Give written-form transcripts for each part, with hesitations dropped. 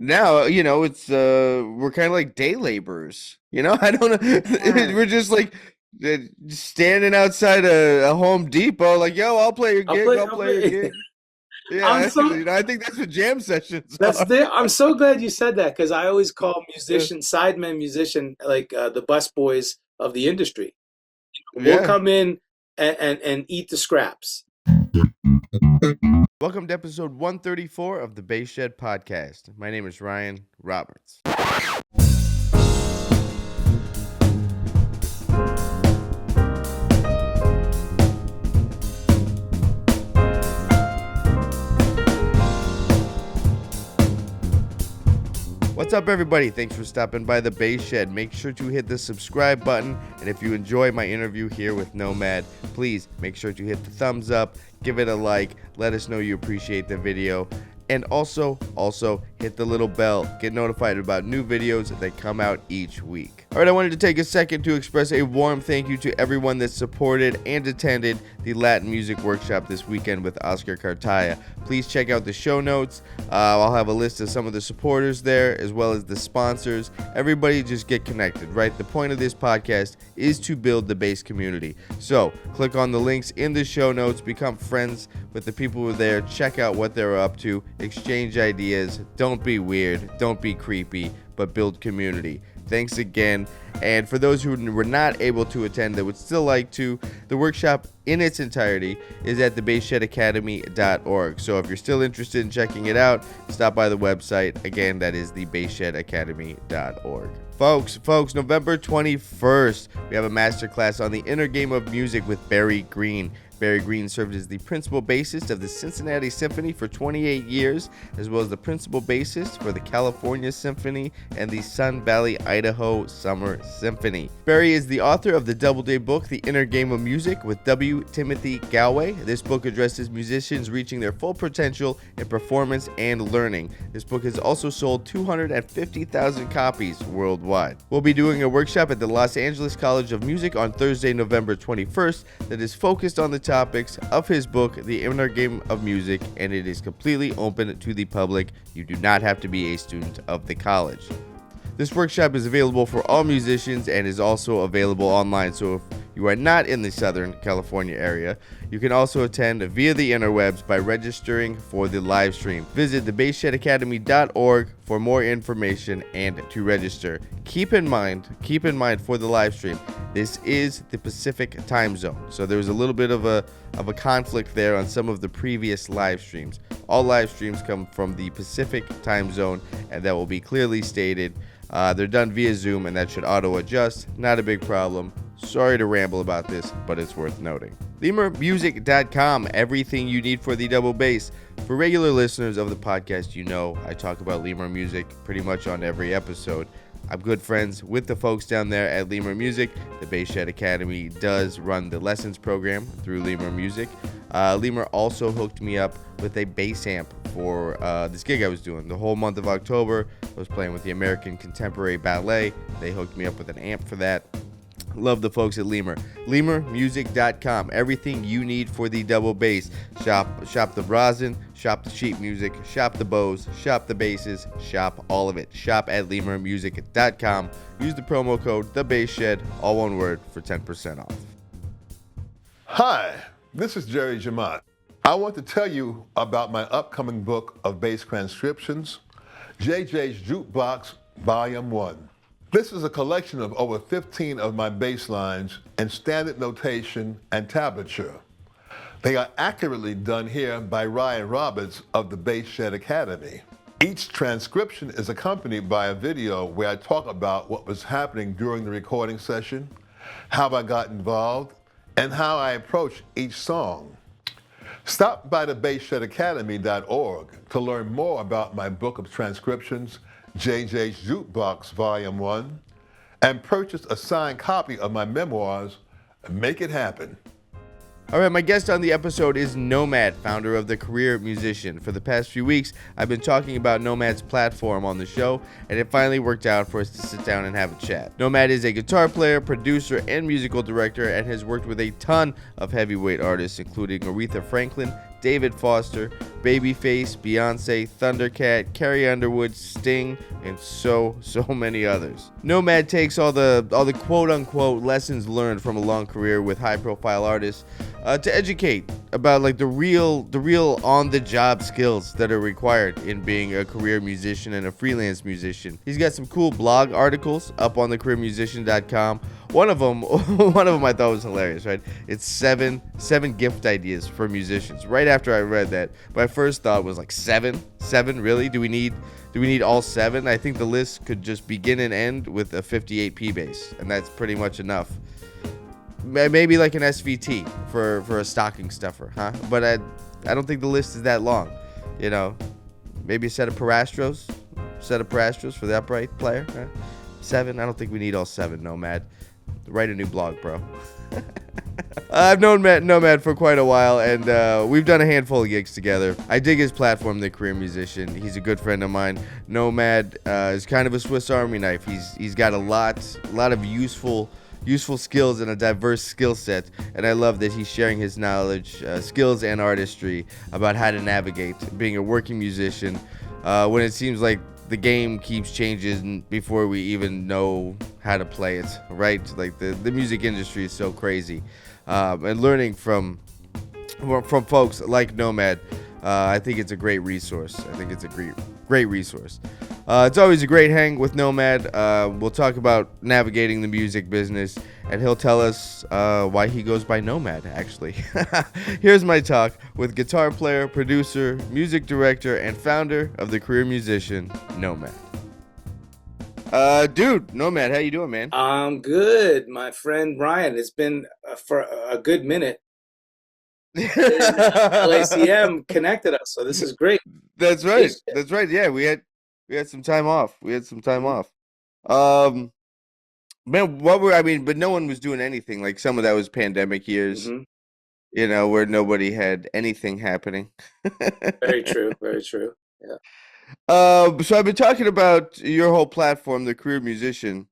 Now, it's we're kind of like day laborers. I don't know. Yeah. We're just like standing outside a Home Depot, like, yo, I'll play a I'll gig. play. I'll I'll play a play. gig. I'm Yeah, so I think that's what jam sessions that's are. there. I'm so glad you said that because I always call Yeah. sidemen musician, like the bus boys of the industry. We'll Yeah. come in and eat the scraps. Welcome to episode 134 of the Bass Shed podcast. My name is Ryan Roberts. What's up, everybody? Thanks for stopping by the Bass Shed. Make sure to hit the subscribe button, and if you enjoy my interview here with Nomad, please make sure to hit the thumbs up, give it a like, let us know you appreciate the video, and also hit the little bell. Get notified about new videos that come out each week. All right, I wanted to take a second to express a warm thank you to everyone that supported and attended the Latin Music Workshop this weekend with Oscar Cartaya. Please check out the show notes. I'll have a list of some of the supporters there, as well as the sponsors. Everybody just get connected, right? The point of this podcast is to build the bass community. So click on the links in the show notes, become friends with the people who are there, check out what they're up to, exchange ideas. Don't be weird, don't be creepy, but build community. Thanks again. And for those who were not able to attend that would still like to, the workshop in its entirety is at thebassshedacademy.org. So if you're still interested in checking it out, stop by the website. Again, that is thebassshedacademy.org. Folks, November 21st, we have a masterclass on the inner game of music with Barry Green. Barry Green served as the principal bassist of the Cincinnati Symphony for 28 years, as well as the principal bassist for the California Symphony and the Sun Valley, Idaho Summer Symphony. Barry is the author of the Doubleday book, The Inner Game of Music, with W. Timothy Galway. This book addresses musicians reaching their full potential in performance and learning. This book has also sold 250,000 copies worldwide. We'll be doing a workshop at the Los Angeles College of Music on Thursday, November 21st that is focused on the topics of his book, The Inner Game of Music, and it is completely open to the public. You do not have to be a student of the college. This workshop is available for all musicians and is also available online, so if you are not in the Southern California area, you can also attend via the interwebs by registering for the live stream. Visit thebassshedacademy.org for more information and to register. Keep in mind for the live stream, this is the Pacific time zone, so there was a little bit of a conflict there on some of the previous live streams. All live streams come from the Pacific time zone, and that will be clearly stated. They're done via Zoom, and that should auto-adjust. Not a big problem. Sorry to ramble about this, but it's worth noting. LemurMusic.com, everything you need for the double bass. For regular listeners of the podcast, you know I talk about Lemur Music pretty much on every episode. I'm good friends with the folks down there at Lemur Music. The Bass Shed Academy does run the lessons program through Lemur Music. Lemur also hooked me up with a bass amp for this gig I was doing. The whole month of October, I was playing with the American Contemporary Ballet. They hooked me up with an amp for that. Love the folks at Lemur. LemurMusic.com, everything you need for the double bass. Shop the rosin, shop the sheet music, shop the bows, shop the basses, shop all of it. Shop at LemurMusic.com. Use the promo code TheBassShed, all one word, for 10% off. Hi, this is Jerry Jamot. I want to tell you about my upcoming book of bass transcriptions, JJ's Jukebox Volume 1. This is a collection of over 15 of my bass lines in standard notation and tablature. They are accurately done here by Ryan Roberts of the Bass Shed Academy. Each transcription is accompanied by a video where I talk about what was happening during the recording session, how I got involved, and how I approach each song. Stop by thebassshedacademy.org to learn more about my book of transcriptions, JJ's Jukebox Volume 1, and purchase a signed copy of my memoirs, Make It Happen. All right, my guest on the episode is Nomad, founder of The Career Musician. For the past few weeks, I've been talking about Nomad's platform on the show, and it finally worked out for us to sit down and have a chat. Nomad is a guitar player, producer, and musical director, and has worked with a ton of heavyweight artists, including Aretha Franklin, David Foster, Babyface, Beyonce, Thundercat, Carrie Underwood, Sting, and so many others. Nomad takes all the quote-unquote lessons learned from a long career with high-profile artists to educate about like the real on-the-job skills that are required in being a career musician and a freelance musician. He's got some cool blog articles up on thecareermusician.com. One of them I thought was hilarious, right? It's seven gift ideas for musicians. Right after I read that, my first thought was like seven, really? Do we need all 7? I think the list could just begin and end with a 58p bass, and that's pretty much enough. Maybe like an SVT for a stocking stuffer, huh? But I don't think the list is that long, you know. Maybe a set of Parastros for the upright player, huh? 7. I don't think we need all 7. Nomad, write a new blog, bro. I've known Nomad for quite a while, and we've done a handful of gigs together. I dig his platform, The Career Musician. He's a good friend of mine. Nomad is kind of a Swiss Army knife. He's got a lot of useful skills and a diverse skill set, and I love that he's sharing his knowledge, skills, and artistry about how to navigate being a working musician when it seems like the game keeps changing before we even know how to play it, right? Like the music industry is so crazy, and learning from folks like Nomad, I think it's a great resource. Great resource. It's always a great hang with Nomad. We'll talk about navigating the music business, and he'll tell us why he goes by Nomad, actually. Here's my talk with guitar player, producer, music director, and founder of The Career Musician, Nomad. Dude, Nomad, how you doing, man? I'm good, my friend Brian. It's been for a good minute. LACM connected us, so this is great. That's right. Yeah, we had some time off. Man, but no one was doing anything. Like some of that was pandemic years, you know, where nobody had anything happening. Very true. Yeah. So I've been talking about your whole platform, The Career Musician.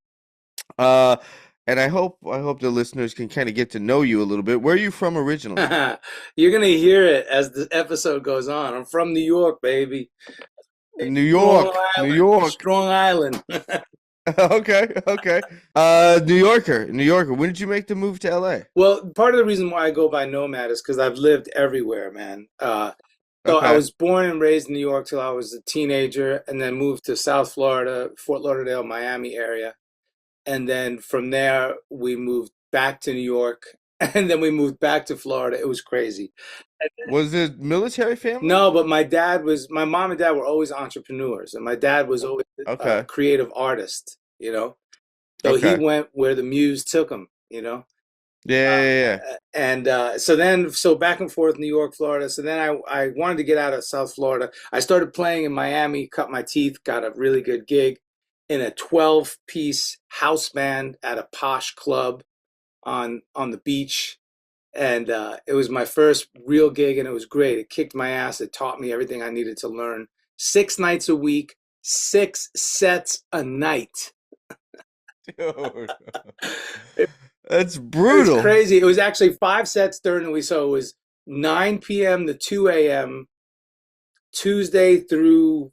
And I hope the listeners can kind of get to know you a little bit. Where are you from originally? You're gonna hear it as the episode goes on. I'm from New York, baby. New York. Strong Island. Okay. New Yorker. When did you make the move to LA? Well, part of the reason why I go by Nomad is because I've lived everywhere, man. So I was born and raised in New York till I was a teenager, and then moved to South Florida, Fort Lauderdale, Miami area. And then from there, we moved back to New York, and then we moved back to Florida. It was crazy. Was it military family? No, but my mom and dad were always entrepreneurs, and my dad was always a creative artist, you know. So he went where the muse took him, you know. Yeah. And so back and forth, New York, Florida. So then I wanted to get out of South Florida. I started playing in Miami, cut my teeth, got a really good gig in a 12-piece house band at a posh club on the beach. And it was my first real gig, and it was great. It kicked my ass. It taught me everything I needed to learn. 6 nights a week, 6 sets a night. Dude, that's brutal. It was crazy. It was actually 5 sets during the week. So it was 9 p.m. to 2 a.m. Tuesday through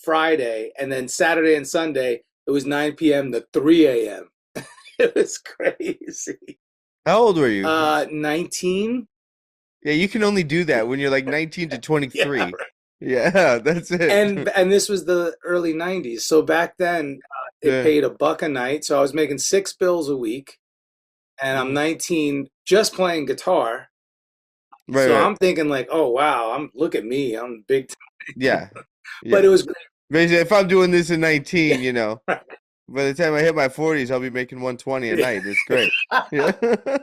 Friday, and then Saturday and Sunday it was 9 p.m. to 3 a.m. It was crazy. How old were you? 19. Yeah, you can only do that when you're like 19 to 23. Yeah, right. Yeah, that's it. And this was the early 90s. So back then it paid $1 a night. So I was making $6 a week, and I'm 19 just playing guitar. Right. So I'm thinking like, oh wow, look at me, I'm big time. Yeah. But it was great. Basically, if I'm doing this at 19, you know, Right. by the time I hit my 40s, I'll be making 120 a night. It's great. Yeah.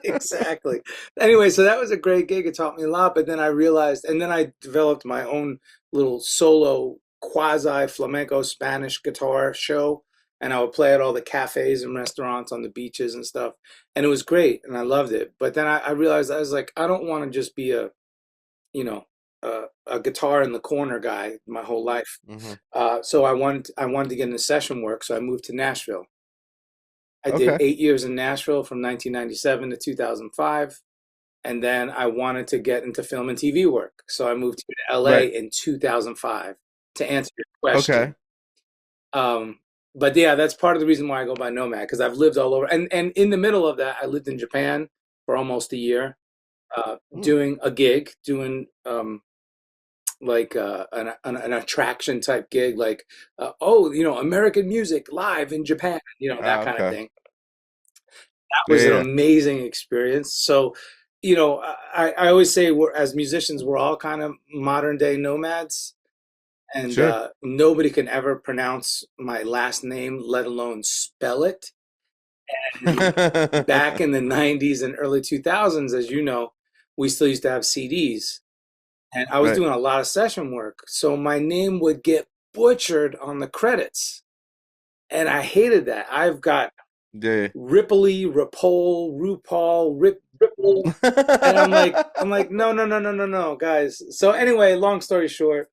Exactly. Anyway, so that was a great gig. It taught me a lot. But then I realized, and then I developed my own little solo quasi flamenco Spanish guitar show. And I would play at all the cafes and restaurants on the beaches and stuff. And it was great. And I loved it. But then I realized, I was like, I don't want to just be a guitar in the corner guy my whole life. So I wanted to get into session work. So I moved to Nashville. I did 8 years in Nashville from 1997 to 2005. and then I wanted to get into film and TV work. So I moved to LA Right. in 2005 to answer your Okay. question. But yeah, that's part of the reason why I go by Nomad, because I've lived all over. And in the middle of that, I lived in Japan for almost a year, doing a gig, doing like an attraction type gig, like American music live in Japan, that kind of Okay. thing. That Yeah, was an yeah. amazing experience. So, I always say as musicians, we're all kind of modern day nomads, and Sure. nobody can ever pronounce my last name, let alone spell it. Back in the 90s and early 2000s, as you know, we still used to have CDs. And I was Right. doing a lot of session work. So my name would get butchered on the credits. And I hated that. I've got Yeah. Ripley, Rapole, RuPaul, Ripple. And I'm like, no, no, no, no, no, no, guys. So anyway, long story short,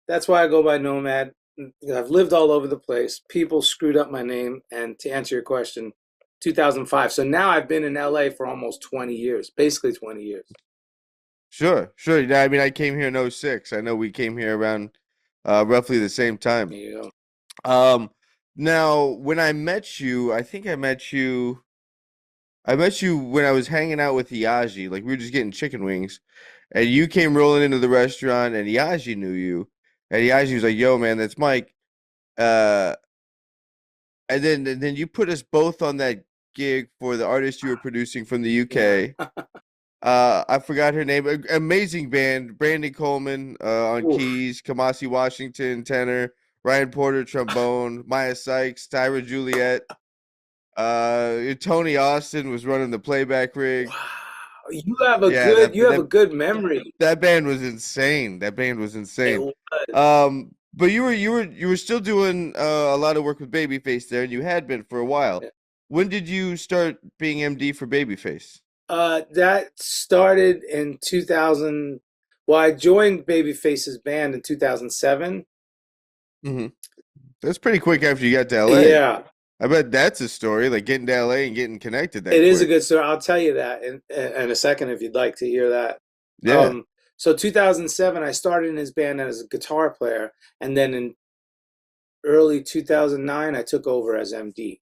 that's why I go by Nomad. I've lived all over the place. People screwed up my name. And to answer your question, 2005. So now I've been in LA for almost 20 years, basically 20 years. Sure. Sure. Yeah, I mean, I came here in '06. I know we came here around roughly the same time. There you go. Now when I met you, I met you when I was hanging out with Yaji. Like we were just getting chicken wings, and you came rolling into the restaurant, and Yaji knew you, and Yaji was like, "Yo, man, that's Mike." Uh, and then you put us both on that gig for the artist you were producing from the UK. I forgot her name. Amazing band. Brandon Coleman on Oof. keys, Kamasi Washington tenor, Ryan Porter trombone, Maya Sykes, Tyra Juliet. Tony Austin was running the playback rig. Wow. You have a Yeah, good that you have a that good memory. that band was insane. That band was It insane. was. But you were still doing a lot of work with Babyface there, and you had been for a while. When did you start being MD for Babyface? That started in 2000. Well, I joined Babyface's band in 2007. Hmm. That's pretty quick after you got to LA. Yeah, I bet that's a story, like getting to LA and getting connected it that is a quick. good story. I'll tell you that in a second if you'd like to hear that. Yeah. So 2007, I started in his band as a guitar player, and then in early 2009, I took over as MD.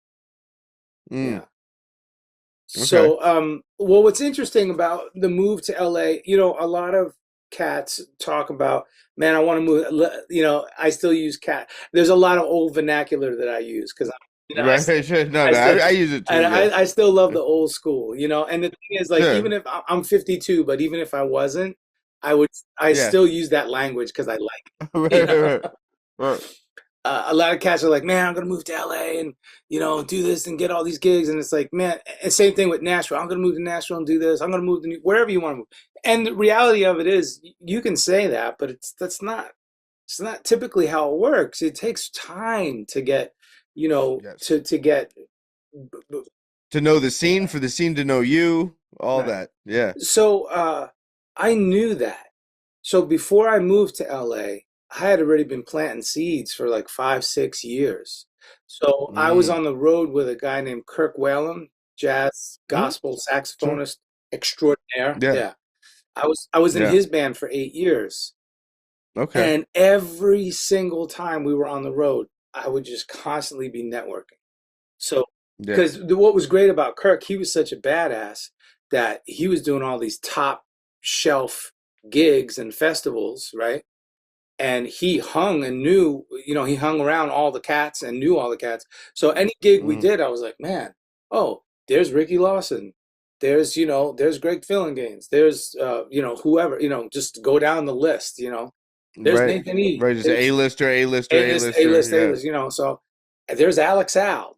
Mm, Yeah. okay. So, well, what's interesting about the move to LA, a lot of cats talk about, man, I want to move, I still use cat. There's a lot of old vernacular that I use because Right. Sure. No, I no, still, I use it too. and Yeah. I still love the old school, and the thing is, like, even Sure. if I'm 52, but even if I wasn't, I Yeah. still use that language because I like Right, it, right, right. Right. a lot of cats are like, man, I'm gonna move to LA and do this and get all these gigs, and it's like, man, and same thing with Nashville. I'm gonna move to Nashville and do this. I'm gonna move to wherever you want to move. And the reality of it is, you can say that, but it's not typically how it works. It takes time to get, Yes. to get To know the scene, for the scene to know you, all right. that. Yeah. So I knew that. So before I moved to LA, I had already been planting seeds for like 5, 6 years. So I was Mm. on the road with a guy named Kirk Whalum, jazz Mm. gospel Sure. saxophonist extraordinaire. Yeah. Yeah. I was in Yeah. his band for 8 years. Okay. And every single time we were on the road, I would just constantly be networking. So, Yeah. because what was great about Kirk, he was such a badass that he was doing all these top shelf gigs and festivals, right? And he hung and knew, he hung around all the cats and knew all the cats. So any gig we Mm. did, I was like, man, oh, there's Ricky Lawson. There's Greg Fillinganes. There's, whoever, just go down the list. There's Right. Nathan E. Right. Just There's A-lister, A-lister, A-list, A-lister. A-list, Yeah. A-list, so there's Alex Al.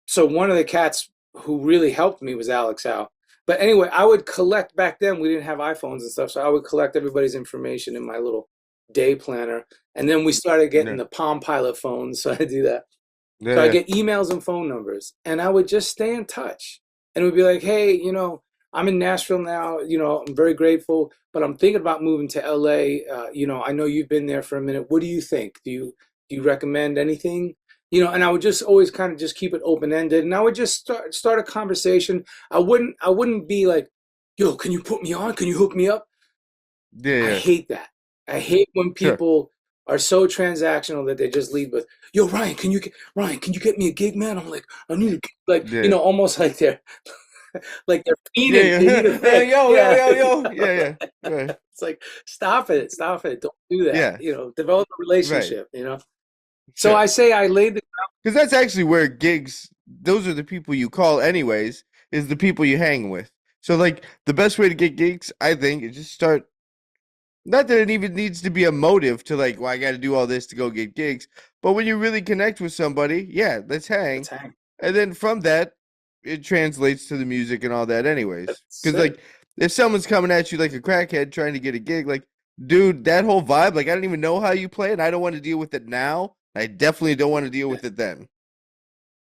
So one of the cats who really helped me was Alex Al. But anyway, I would collect back then. We didn't have iPhones and stuff, so I would collect everybody's information in my little day planner. And then we started getting Yeah. the Palm Pilot phones, so I do that. Yeah. So I Yeah. get emails and phone numbers, and I would just stay in touch. And it would be like, hey, I'm in Nashville now. I'm very grateful, but I'm thinking about moving to LA. I know you've been there for a minute. What do you think? Do you recommend anything? And I would just always kind of just keep it open ended, and I would just start a conversation. I wouldn't be like, yo, can you put me on? Can you hook me up? Yeah, I yeah. hate that. I hate when Sure. people are so transactional that they just lead with, yo, Ryan, can you get me a gig, man? I'm like, I need a gig. Like, Yeah. almost like they're like they're Yeah, fiending. They need a yeah. thing. Yo, Yeah. yo, yo, yo. Yeah, yeah. Right. It's like, stop it. Don't do that. Yeah. Develop a Right. relationship, So Sure. I say I laid the Because that's actually where gigs, those are the people you call anyways, is the people you hang with. So, like, the best way to get gigs, I think, is just start. Not that it even needs to be a motive to, like, well, I got to do all this to go get gigs. But when you really connect with somebody, yeah, let's hang. hang. And then from that, it translates to the music and all that, anyways. That's Because, it. like, if someone's coming at you like a crackhead trying to get a gig, like, dude, that whole vibe, like, I don't even know how you play it. I don't want to deal with it now. I definitely don't want to deal with it then.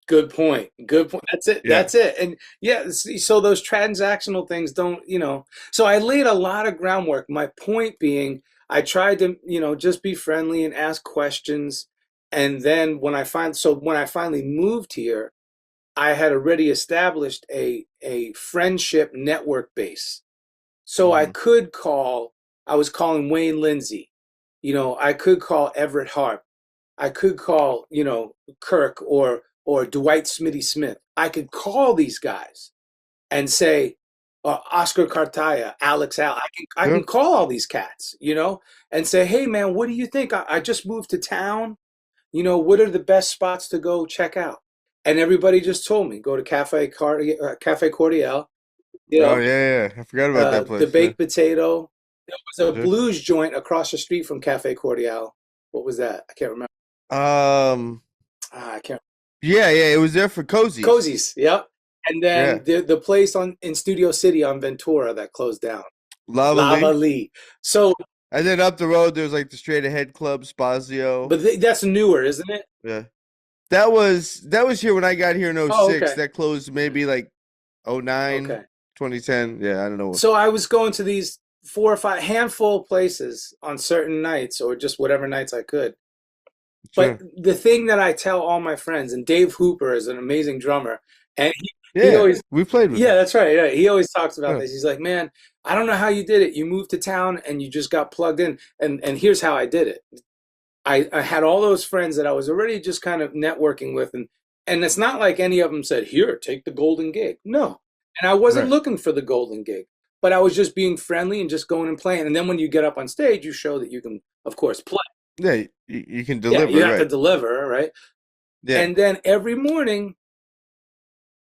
Good point. Good point. That's it. Yeah. That's it. And yeah, so those transactional things don't, so I laid a lot of groundwork. My point being, I tried to, just be friendly and ask questions. And then when I finally moved here, I had already established a friendship network base. So I was calling Wayne Lindsay. I could call Everett Harp. I could call, Kirk or Dwight Smitty Smith. I could call these guys and say, Oscar Cartaya, Alex Al. I can call all these cats, and say, hey man, what do you think? I just moved to town. What are the best spots to go check out? And everybody just told me, go to Cafe Cordial. Oh, yeah. I forgot about that place. The Baked Potato. There was a Sure. blues joint across the street from Cafe Cordial. What was that? I can't remember. I can't. Yeah, it was there for Cozy's. Cozy's, yep. And then the place in Studio City on Ventura that closed down. Lava Lee. So, and then up the road, there's like the Straight Ahead Club, Spazio. but that's newer, isn't it? Yeah. That was here when I got here in 06. Oh, okay. That closed maybe like 09, Okay. 2010. Yeah, I don't know. So I was going to these 4 or 5 handful of places on certain nights or just whatever nights I could. Sure. But the thing that I tell all my friends, and Dave Hooper is an amazing drummer, and Yeah, he always, we played with him. that's right. Yeah, he always talks about Yeah. this. He's like, man, I don't know how you did it. You moved to town and you just got plugged in. And here's how I did it. I had all those friends that I was already just kind of networking with, and it's not like any of them said, here, take the golden gig. No. And I wasn't Right. looking for the golden gig, but I was just being friendly and just going and playing. And then when you get up on stage, you show that you can, of course, play. Yeah, you can deliver. Yeah, you have right. to deliver, right? Yeah. And then every morning,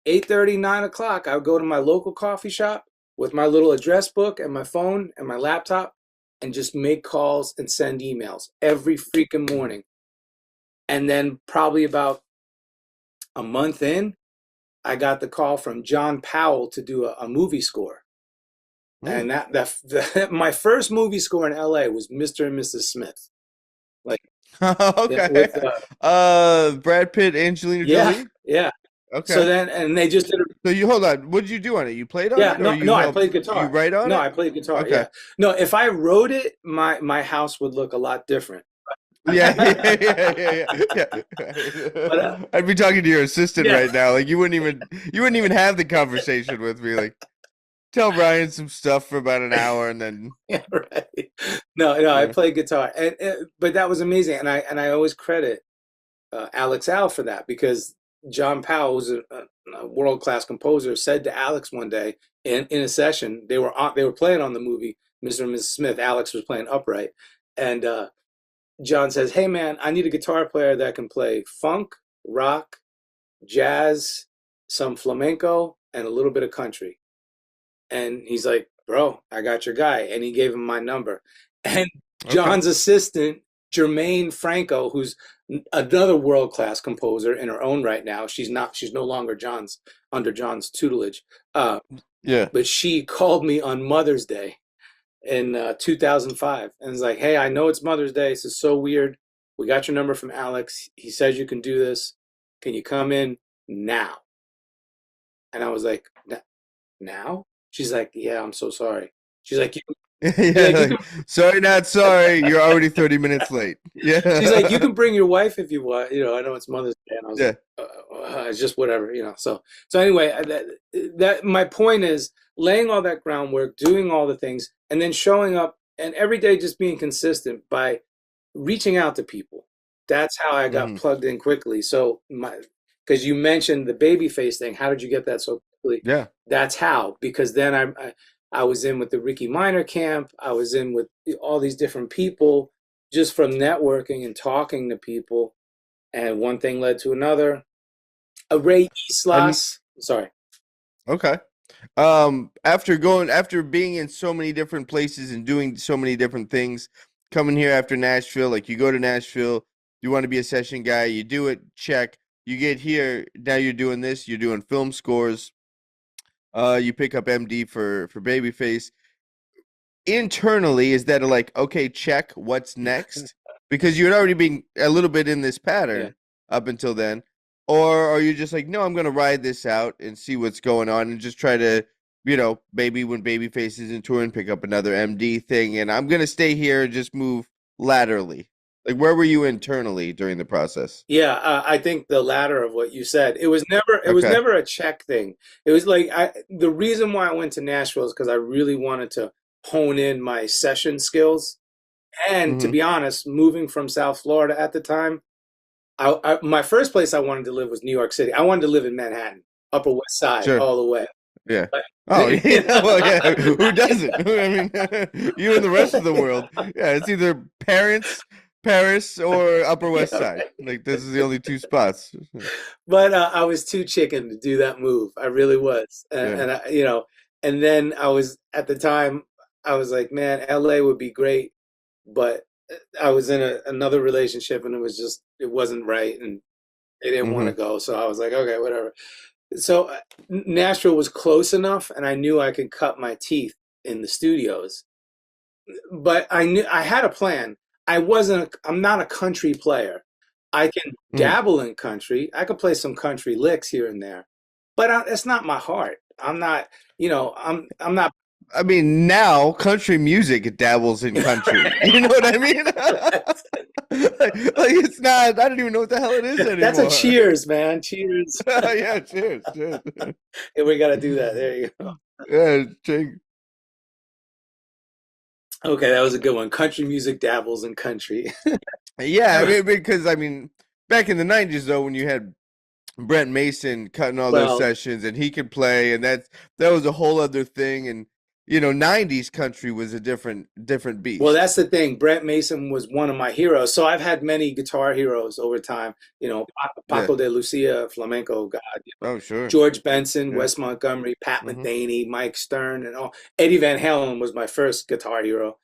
8:30, 9 o'clock, I would go to my local coffee shop with my little address book and my phone and my laptop and just make calls and send emails every freaking morning. And then probably about a month in, I got the call from John Powell to do a movie score. And my first movie score in LA was Mr. and Mrs. Smith. Like, okay. with, Brad Pitt, Angelina Jolie. Yeah. Okay. So then, and they just did a So you hold on. What did you do on it? You played on it? no, Or you no, I helped- played guitar. You write on it? No, I played guitar. Okay. Yeah. No, if I wrote it, my house would look a lot different. Yeah. But, I'd be talking to your assistant yeah. right now. Like you wouldn't even have the conversation with me. Like, tell Brian some stuff for about an hour and then. Yeah, right. No, I played guitar, and but that was amazing, and I always credit Alex Al for that, because John Powell, who's a world-class composer, said to Alex one day in a session, they were playing on the movie Mr. and Mrs. Smith. Alex was playing upright, and John says, "Hey man, I need a guitar player that can play funk, rock, jazz, some flamenco, and a little bit of country." And he's like, "Bro, I got your guy." And he gave him my number. And John's assistant, Jermaine Franco, who's another world-class composer in her own right now. She's no longer under John's tutelage. Yeah. But she called me on Mother's Day in 2005 and was like, "Hey, I know it's Mother's Day. This is so weird. We got your number from Alex. He says you can do this. Can you come in now?" And I was like, "Now?" She's like, "Yeah, I'm so sorry." She's like, sorry, not sorry. You're already 30 minutes late. Yeah. She's like, "You can bring your wife if you want. I know it's Mother's Day." And I was like, it's just whatever, So anyway, that my point is laying all that groundwork, doing all the things, and then showing up and every day just being consistent by reaching out to people. That's how I got plugged in quickly. So because you mentioned the Babyface thing, how did you get that so quickly? Yeah, that's how. Because then I was in with the Ricky Minor camp. I was in with all these different people just from networking and talking to people, and one thing led to another. Arie Islas. Sorry. Okay. After being in so many different places and doing so many different things, coming here after Nashville, like you go to Nashville, you want to be a session guy, you do it, check. You get here, now you're doing this, you're doing film scores. You pick up MD for Babyface. Internally, is that like, okay, check, what's next? Because you had already been a little bit in this pattern up until then. Or are you just like, no, I'm going to ride this out and see what's going on and just try to, maybe when Babyface is in touring, pick up another MD thing, and I'm going to stay here and just move laterally. Like, where were you internally during the process? Yeah, I think the latter of what you said. It was never a check thing. It was like the reason why I went to Nashville is because I really wanted to hone in my session skills. And to be honest, moving from South Florida at the time, my first place I wanted to live was New York City. I wanted to live in Manhattan, Upper West Side, all the way. Yeah. Oh, yeah. Well, yeah. Who doesn't? I mean, you and the rest of the world. Yeah, it's either Paris or Upper West Side. Like, this is the only two spots. But I was too chicken to do that move. I really was. And then I was, at the time, I was like, man, LA would be great. But I was in another relationship and it wasn't right. And they didn't want to go. So I was like, okay, whatever. So Nashville was close enough and I knew I could cut my teeth in the studios. But I knew I had a plan. I'm not a country player. I can dabble in country. I could play some country licks here and there, but it's not my heart. I'm not, I'm not. I mean, now country music dabbles in country. You know what I mean? like it's not. I don't even know what the hell it is anymore. That's a Cheers, man. Cheers. Yeah, cheers. And we got to do that. There you go. Yeah, cheers. Okay, that was a good one. Country music dabbles in country. Yeah, I mean, because back in the 90s though, when you had Brent Mason cutting all those sessions and he could play, and that was a whole other thing. And 90s country was a different beast. Well, that's the thing. Brent Mason was one of my heroes. So I've had many guitar heroes over time. Paco de Lucia, flamenco god. Oh, sure. George Benson, Wes Montgomery, Pat Metheny, Mike Stern, and all. Eddie Van Halen was my first guitar hero.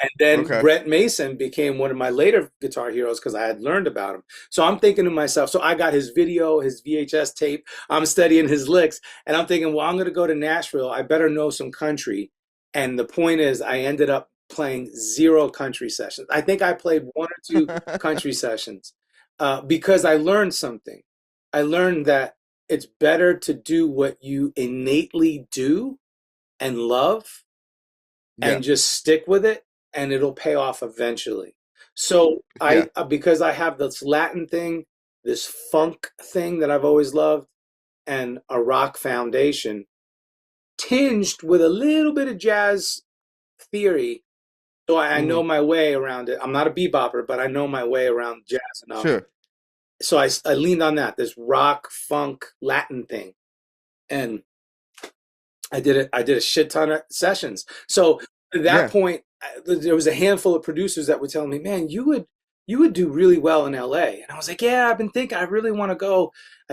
And then Brent Mason became one of my later guitar heroes because I had learned about him. So I'm thinking to myself, so I got his video, his VHS tape. I'm studying his licks. And I'm thinking, well, I'm going to go to Nashville. I better know some country. And the point is, I ended up playing 0 country sessions. I think I played 1 or 2 country sessions because I learned something. I learned that it's better to do what you innately do and love and just stick with it. And it'll pay off eventually. So because I have this Latin thing, this funk thing that I've always loved, and a rock foundation, tinged with a little bit of jazz theory. So I know my way around it. I'm not a bebopper, but I know my way around jazz enough. Sure. So I leaned on that, this rock, funk, Latin thing. And I did a shit ton of sessions. So at that point, there was a handful of producers that were telling me, man, you would do really well in LA. And I was like, yeah, I've been thinking, I really want to go.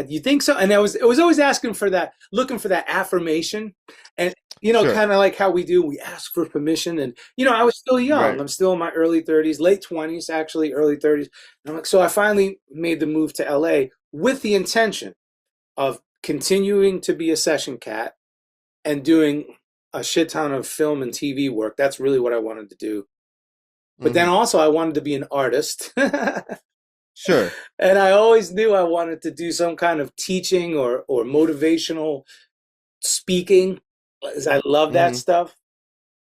You think so? And it was always asking for that, looking for that affirmation. And, kind of like how we ask for permission. And, I was still young. Right. I'm still in my early 30s, late 20s, actually, early 30s. And I'm like, so I finally made the move to LA with the intention of continuing to be a session cat and doing a shit ton of film and TV work. That's really what I wanted to do. But then also I wanted to be an artist. Sure. And I always knew I wanted to do some kind of teaching or motivational speaking. I love that stuff.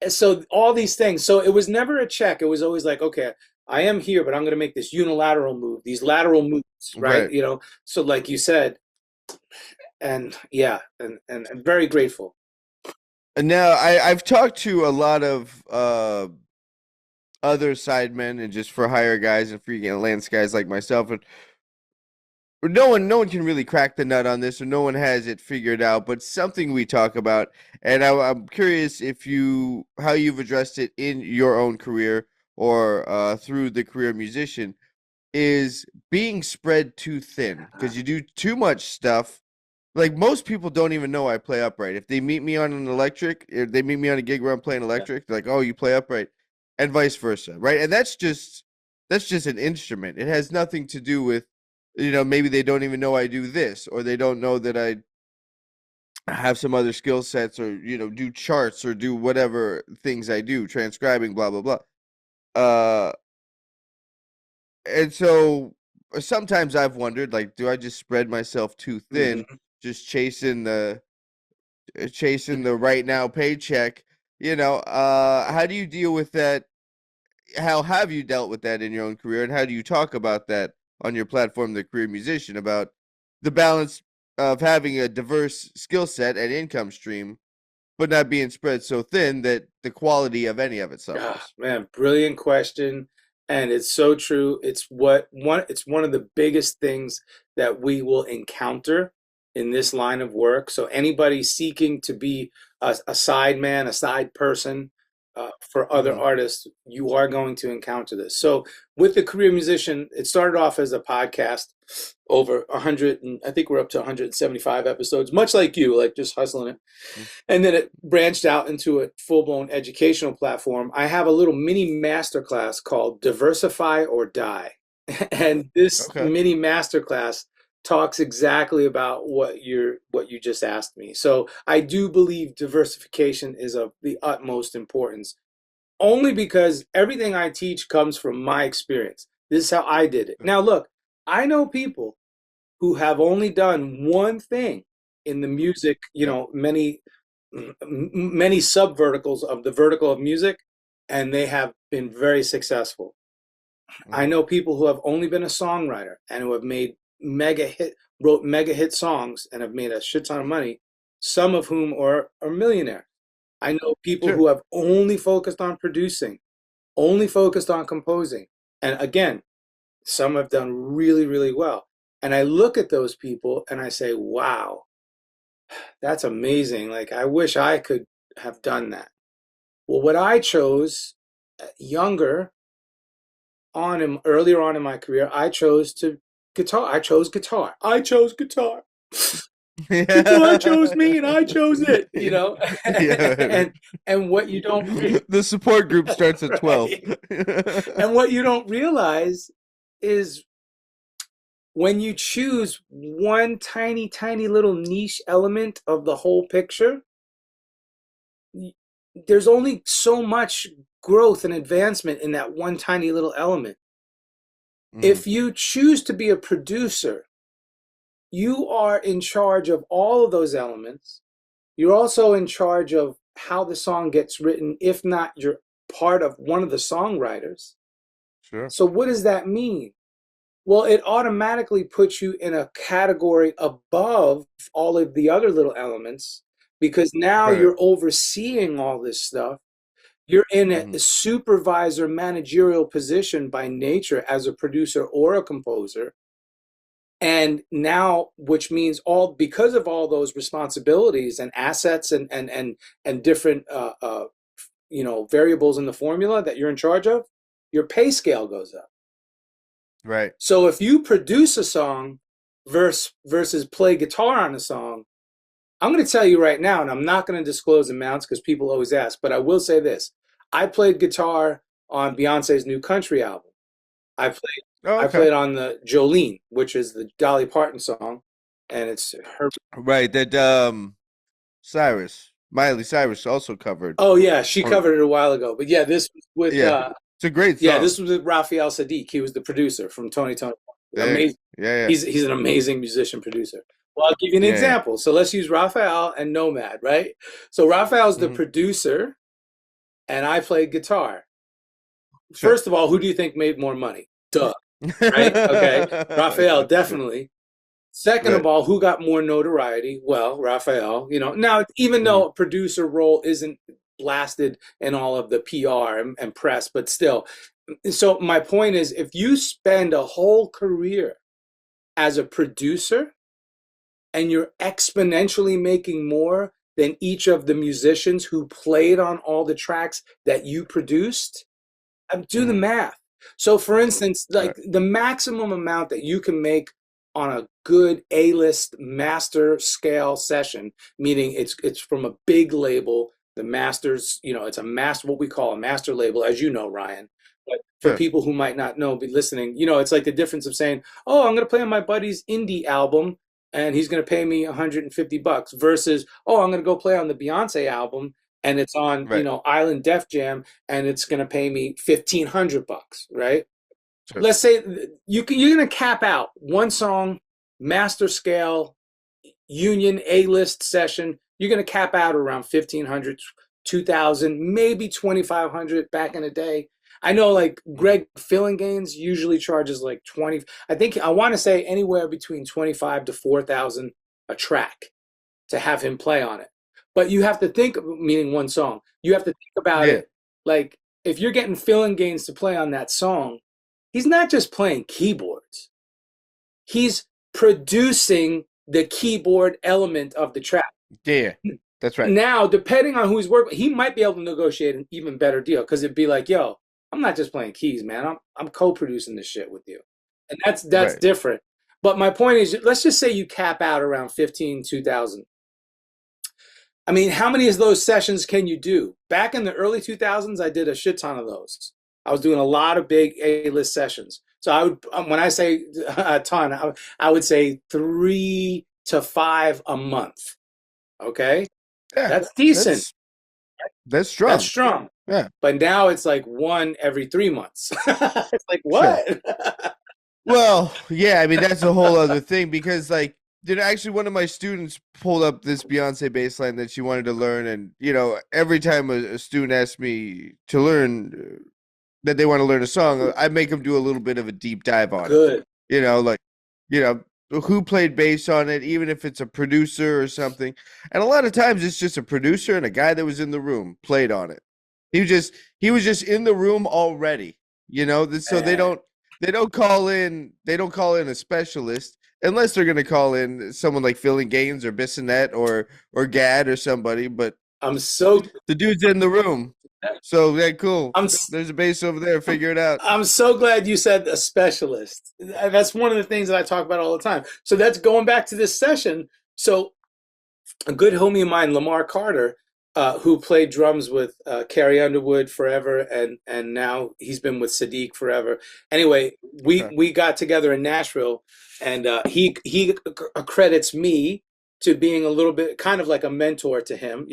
And so all these things. So it was never a check. It was always like, okay, I am here, but I'm going to make this unilateral move, these lateral moves, right? So like you said, and yeah, and I'm very grateful. And now I've talked to a lot of other sidemen and just for hire guys and freelance guys like myself, and no one can really crack the nut on this, or no one has it figured out. But something we talk about, and I'm curious if how you've addressed it in your own career or through the career musician, is being spread too thin because you do too much stuff. Like most people don't even know I play upright. If they meet me on an electric, if they meet me on a gig where I'm playing electric, they're like, "Oh, you play upright," and vice versa, right? And that's just an instrument. It has nothing to do with, maybe they don't even know I do this, or they don't know that I have some other skill sets, or do charts, or do whatever things I do, transcribing, blah blah blah. And so sometimes I've wondered, like, do I just spread myself too thin, just chasing the right now paycheck? How do you deal with that? How have you dealt with that in your own career, and how do you talk about that on your platform, The Career Musician, about the balance of having a diverse skill set and income stream, but not being spread so thin that the quality of any of it suffers? Man, brilliant question. And it's so true. It's one of the biggest things that we will encounter in this line of work. So anybody seeking to be a side man, a side person for other artists, you are going to encounter this. So with The Career Musician, it started off as a podcast, over 100, and I think we're up to 175 episodes, much like you, like just hustling it. And then it branched out into a full-blown educational platform. I have a little mini masterclass called Diversify or Die. And this mini masterclass talks exactly about what you just asked me. So I do believe diversification is of the utmost importance, only because everything I teach comes from my experience. This is how I did it. Now, look, I know people who have only done one thing in the music, many sub-verticals of the vertical of music, and they have been very successful. I know people who have only been a songwriter and who have wrote mega hit songs and have made a shit ton of money, some of whom are millionaires. I know people who have only focused on producing, only focused on composing. And again, some have done really, really well. And I look at those people and I say, wow, that's amazing. Like, I wish I could have done that. Well, what I chose earlier on in my career, I chose guitar. I chose guitar. Guitar chose me and I chose it, and what you don't the support group starts at 12. And what you don't realize is when you choose one tiny little niche element of the whole picture, there's only so much growth and advancement in that one tiny little element. If you choose to be a producer, you are in charge of all of those elements. You're also in charge of how the song gets written, if not you're part of one of the songwriters. Sure. So what does that mean? Well, it automatically puts you in a category above all of the other little elements, because now you're overseeing all this stuff. You're in a supervisor managerial position by nature as a producer or a composer. And now, which means because of all those responsibilities and assets and different variables in the formula that you're in charge of, your pay scale goes up. Right. So if you produce a song versus play guitar on a song, I'm going to tell you right now, and I'm not going to disclose amounts because people always ask, but I will say this. I played guitar on Beyonce's new country album. I played on the Jolene, which is the Dolly Parton song, and it's her. Right, that Miley Cyrus also covered. Oh yeah, she covered it a while ago. But yeah, this was with it's a great song. Yeah, this was with Raphael Sadiq. He was the producer from Tony. Amazing. Yeah. He's an amazing musician producer. Well, I'll give you an example. So let's use Raphael and Nomad, right? So Raphael's the producer, and I played guitar. Sure. First of all, who do you think made more money? Duh. Right? Okay. Raphael, definitely. Second of Right. all, who got more notoriety? Well, Raphael, Now, even though a producer role isn't blasted in all of the PR and press, but still. So my point is, if you spend a whole career as a producer and you're exponentially making more than each of the musicians who played on all the tracks that you produced, do the math. So for instance, like the maximum amount that you can make on a good A-list master scale session, meaning it's from a big label, the masters, it's a master, what we call a master label, as you know, Ryan. But for Sure. people who might not know, be listening, it's like the difference of saying, oh, I'm going to play on my buddy's indie album and he's going to pay me $150 versus, oh, I'm going to go play on the Beyonce album and it's on, Right. Island Def Jam and it's going to pay me $1,500, right? Sure. Let's say you're going to cap out one song, master scale, union A-list session. You're going to cap out around 1,500, 2,000, maybe 2,500 back in the day. I know like Greg Fillinganes usually charges like 20. I want to say anywhere between 25 to 4,000 a track to have him play on it. But you have to think, meaning one song, you have to think about it. Like if you're getting Fillinganes to play on that song, he's not just playing keyboards. He's producing the keyboard element of the track. Yeah, that's right. Now, depending on who he's working with, he might be able to negotiate an even better deal because it'd be like, yo, I'm not just playing keys, man. I'm co-producing this shit with you. And that's Right. different. But my point is, let's just say you cap out around 15, 2,000. I mean, how many of those sessions can you do? Back in the early 2000s, I did a shit ton of those. I was doing a lot of big A-list sessions. So I would, when I say a ton, I would say 3 to 5 a month. Okay? Yeah, That's decent. That's strong. That's strong. Yeah. But now it's like 1 every 3 months. It's like, what? Sure. Well, yeah, I mean, that's a whole other thing because, like, actually one of my students pulled up this Beyonce bass line that she wanted to learn. And, every time a student asks me to learn that they want to learn a song, I make them do a little bit of a deep dive on Good. it. Who played bass on it, even if it's a producer or something. And a lot of times it's just a producer and a guy that was in the room played on it. He was just in the room already, so they don't call in a specialist unless they're going to call in someone like Fillinganes or Bissonette or Gad or somebody, but the dude's in the room. So yeah, cool. There's a bass over there. Figure it out. I'm so glad you said a specialist. That's one of the things that I talk about all the time. So that's going back to this session. So a good homie of mine, Lamar Carter, who played drums with Carrie Underwood forever, and now he's been with Sadiq forever. Anyway, we got together in Nashville, and he accredits me to being a little bit kind of like a mentor to him,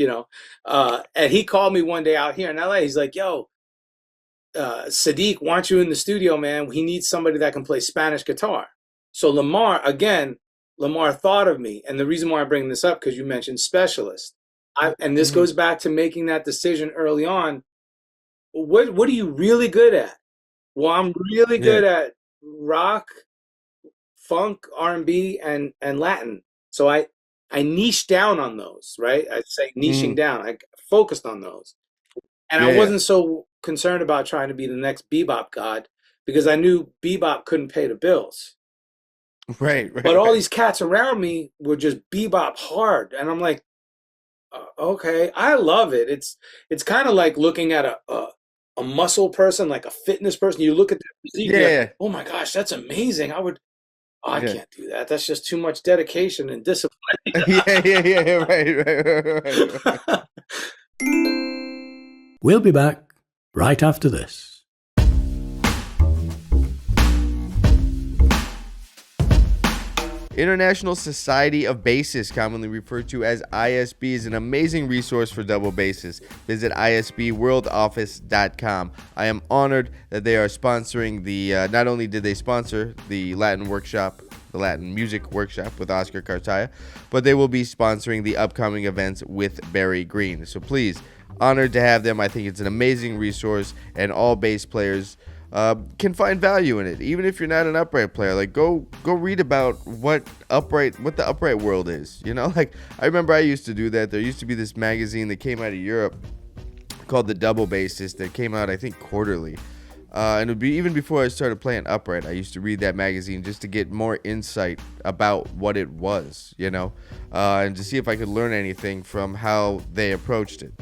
and he called me one day out here in LA. He's like, yo, Sadiq wants you in the studio, man. He needs somebody that can play Spanish guitar. So Lamar thought of me. And the reason why I bring this up, because you mentioned specialist. And this goes back to making that decision early on. What are you really good at? Well, I'm really good at rock, funk, R&B, and Latin. So I niched down on those, right? I say niching down. I focused on those. And I wasn't so concerned about trying to be the next bebop god because I knew bebop couldn't pay the bills. Right. But all these cats around me were just bebop hard. And I'm like, okay, I love it. It's kind of like looking at a muscle person, like a fitness person. You look at their physique, like, oh my gosh, that's amazing. I can't do that. That's just too much dedication and discipline. Right. We'll be back right after this. International Society of Bassists, commonly referred to as ISB, is an amazing resource for double basses. Visit isbworldoffice.com. I am honored that they are sponsoring not only did they sponsor the Latin workshop, the Latin music workshop with Oscar Cartaya, but they will be sponsoring the upcoming events with Barry Green. So please, honored to have them. I think it's an amazing resource, and all bass players can find value in it, even if you're not an upright player. Like go read about what the upright world is. Like I remember I used to do that. There used to be this magazine that came out of Europe called The Double Bassist that came out, I think, quarterly. And it would be even before I started playing upright, I used to read that magazine just to get more insight about what it was, and to see if I could learn anything from how they approached it.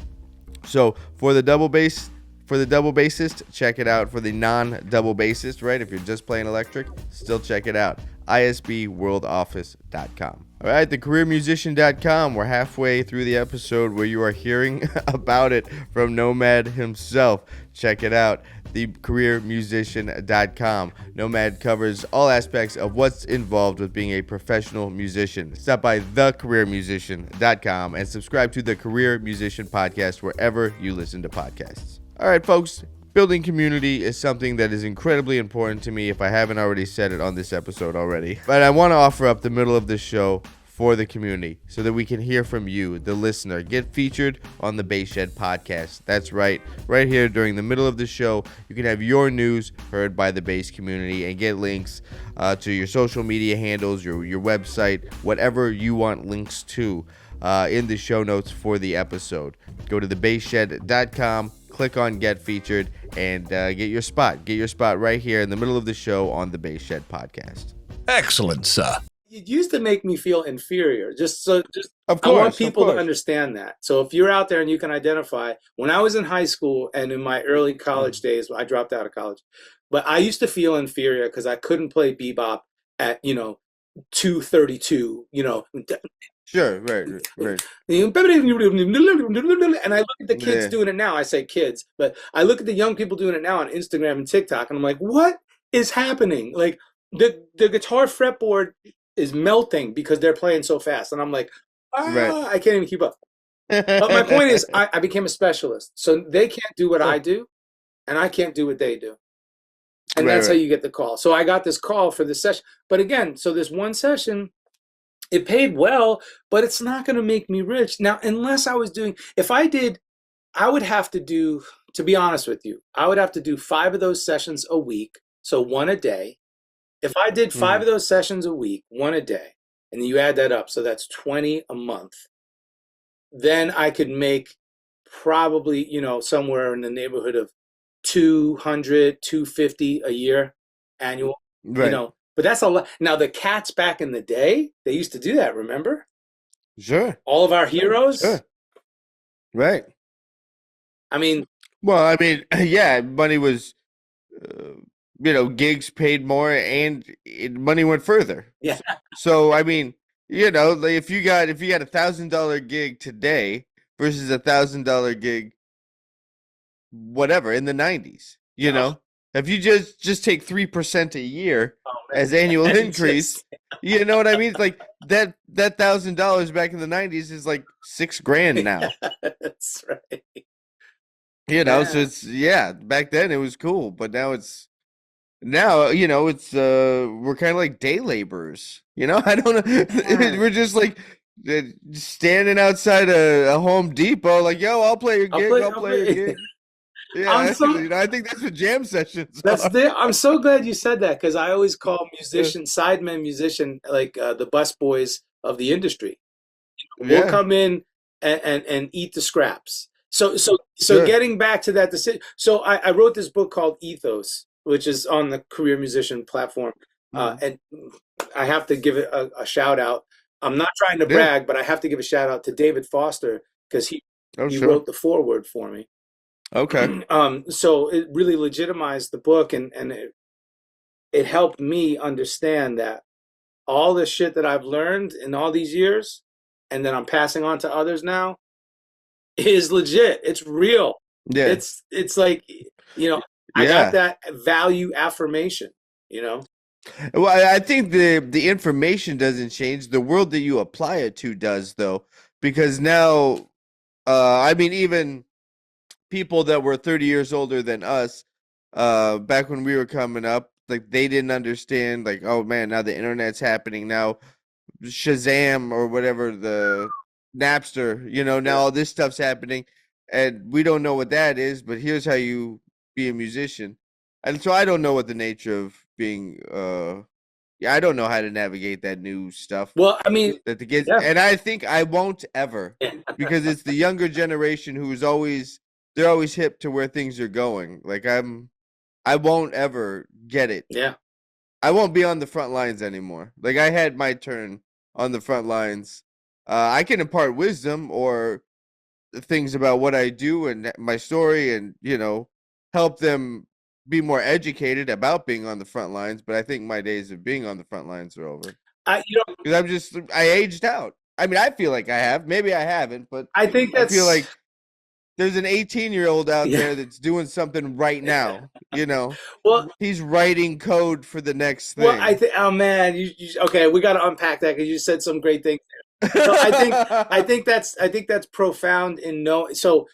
So for the double bassist, check it out. For the non-double bassist, right? If you're just playing electric, still check it out. isbworldoffice.com. All right, thecareermusician.com. We're halfway through the episode where you are hearing about it from Nomad himself. Check it out. thecareermusician.com. Nomad covers all aspects of what's involved with being a professional musician. Stop by thecareermusician.com and subscribe to the Career Musician Podcast wherever you listen to podcasts. All right, folks. Building community is something that is incredibly important to me if I haven't already said it on this episode already. But I want to offer up the middle of this show for the community so that we can hear from you, the listener. Get featured on the Bass Shed podcast. That's right. Right here during the middle of the show, you can have your news heard by the bass community and get links to your social media handles, your website, whatever you want links to in the show notes for the episode. Go to thebassshed.com. Click on Get Featured and get your spot. Get your spot right here in the middle of the show on the Bass Shed podcast. Excellent, sir. It used to make me feel inferior. Of course, I want people to understand that. So if you're out there and you can identify, when I was in high school and in my early college days, I dropped out of college, but I used to feel inferior because I couldn't play bebop at 232. Sure, right. And I look at the kids doing it now. I say kids, but I look at the young people doing it now on Instagram and TikTok, and I'm like, what is happening? Like the guitar fretboard is melting because they're playing so fast, and I'm like, I can't even keep up. But my point is, I became a specialist, so they can't do what I do, and I can't do what they do, and that's how you get the call. So I got this call for this session, but again, so this one session. It paid well, but it's not going to make me rich. Now, unless I was doing, I would have to do, to be honest with you, I would have to do 5 of those sessions a week, so 1 a day. If I did 5 of those sessions a week, 1 a day, and you add that up, so that's 20 a month, then I could make probably, somewhere in the neighborhood of 200, 250 a year annual, But that's a lot. Now, the cats back in the day, they used to do that, remember? Sure. All of our heroes? Sure. Right. I mean... Well, yeah, money was, gigs paid more and money went further. Yeah. So, like if you got $1,000 gig today versus $1,000 gig, whatever, in the 90s, if you just take 3% a year as annual increase, you know what I mean? It's like that $1,000 back in the 90s is like $6,000 now. That's right. So it's back then it was cool, but now it's we're kind of like day laborers. I don't know. We're just like standing outside a Home Depot, like, yo, I'll play your gig. I'll play your gig. Yeah, I think that's what jam sessions are. I'm so glad you said that, because I always call sidemen musician, like the bus boys of the industry. We'll come in and eat the scraps. So getting back to that decision. So I wrote this book called Ethos, which is on the Career Musician platform. And I have to give it a shout out. I'm not trying to brag, but I have to give a shout out to David Foster, because he wrote the foreword for me. Okay. So it really legitimized the book, and it helped me understand that all the shit that I've learned in all these years and that I'm passing on to others now is legit. It's real. Yeah. It's like, I got that value affirmation, Well, I think the information doesn't change. The world that you apply it to does, though, because now, even people that were 30 years older than us, back when we were coming up, like, they didn't understand, like, oh man, now the internet's happening, now Shazam or whatever, the Napster, now all this stuff's happening, and we don't know what that is, but here's how you be a musician. And so I don't know what the nature of being yeah, I don't know how to navigate that new stuff Well, I mean, that the kids, yeah. and I think I won't ever, Yeah. because it's the younger generation who's always, they're always hip to where things are going. Like I won't ever get it. Yeah. I won't be on the front lines anymore. Like I had my turn on the front lines. I can impart wisdom or things about what I do and my story, and help them be more educated about being on the front lines. But I think my days of being on the front lines are over, because I aged out. I mean, I feel like I have. Maybe I haven't, but I think I that's feel like there's an 18-year-old out Yeah. there that's doing something right now. well. He's writing code for the next thing. Well, I think. Oh man, okay? We got to unpack that because you said some great things. So I think that's profound so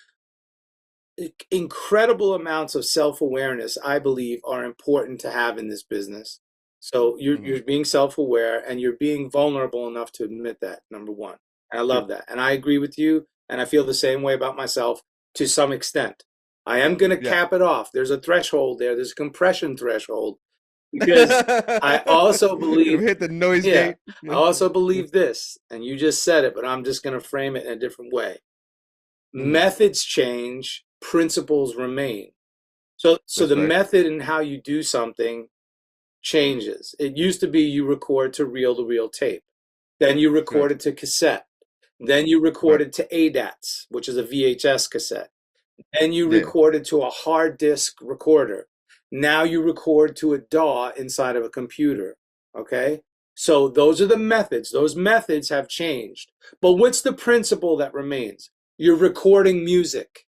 incredible amounts of self-awareness, I believe, are important to have in this business. So you're being self-aware and you're being vulnerable enough to admit that, number one. And I love that. And I agree with you, and I feel the same way about myself to some extent. I am going to cap it off. There's a threshold there. There's a compression threshold. Because I also believe hit the noise gate. I also believe this, and you just said it, but I'm just going to frame it in a different way. Methods change, principles remain. So the method and how you do something changes. It used to be you record to reel-to-reel tape. Then you recorded to cassette. Then you recorded to ADATs, which is a VHS cassette. Then you recorded to a hard disk recorder. Now you record to a DAW inside of a computer, okay? So those are the methods. Those methods have changed. But what's the principle that remains? You're recording music.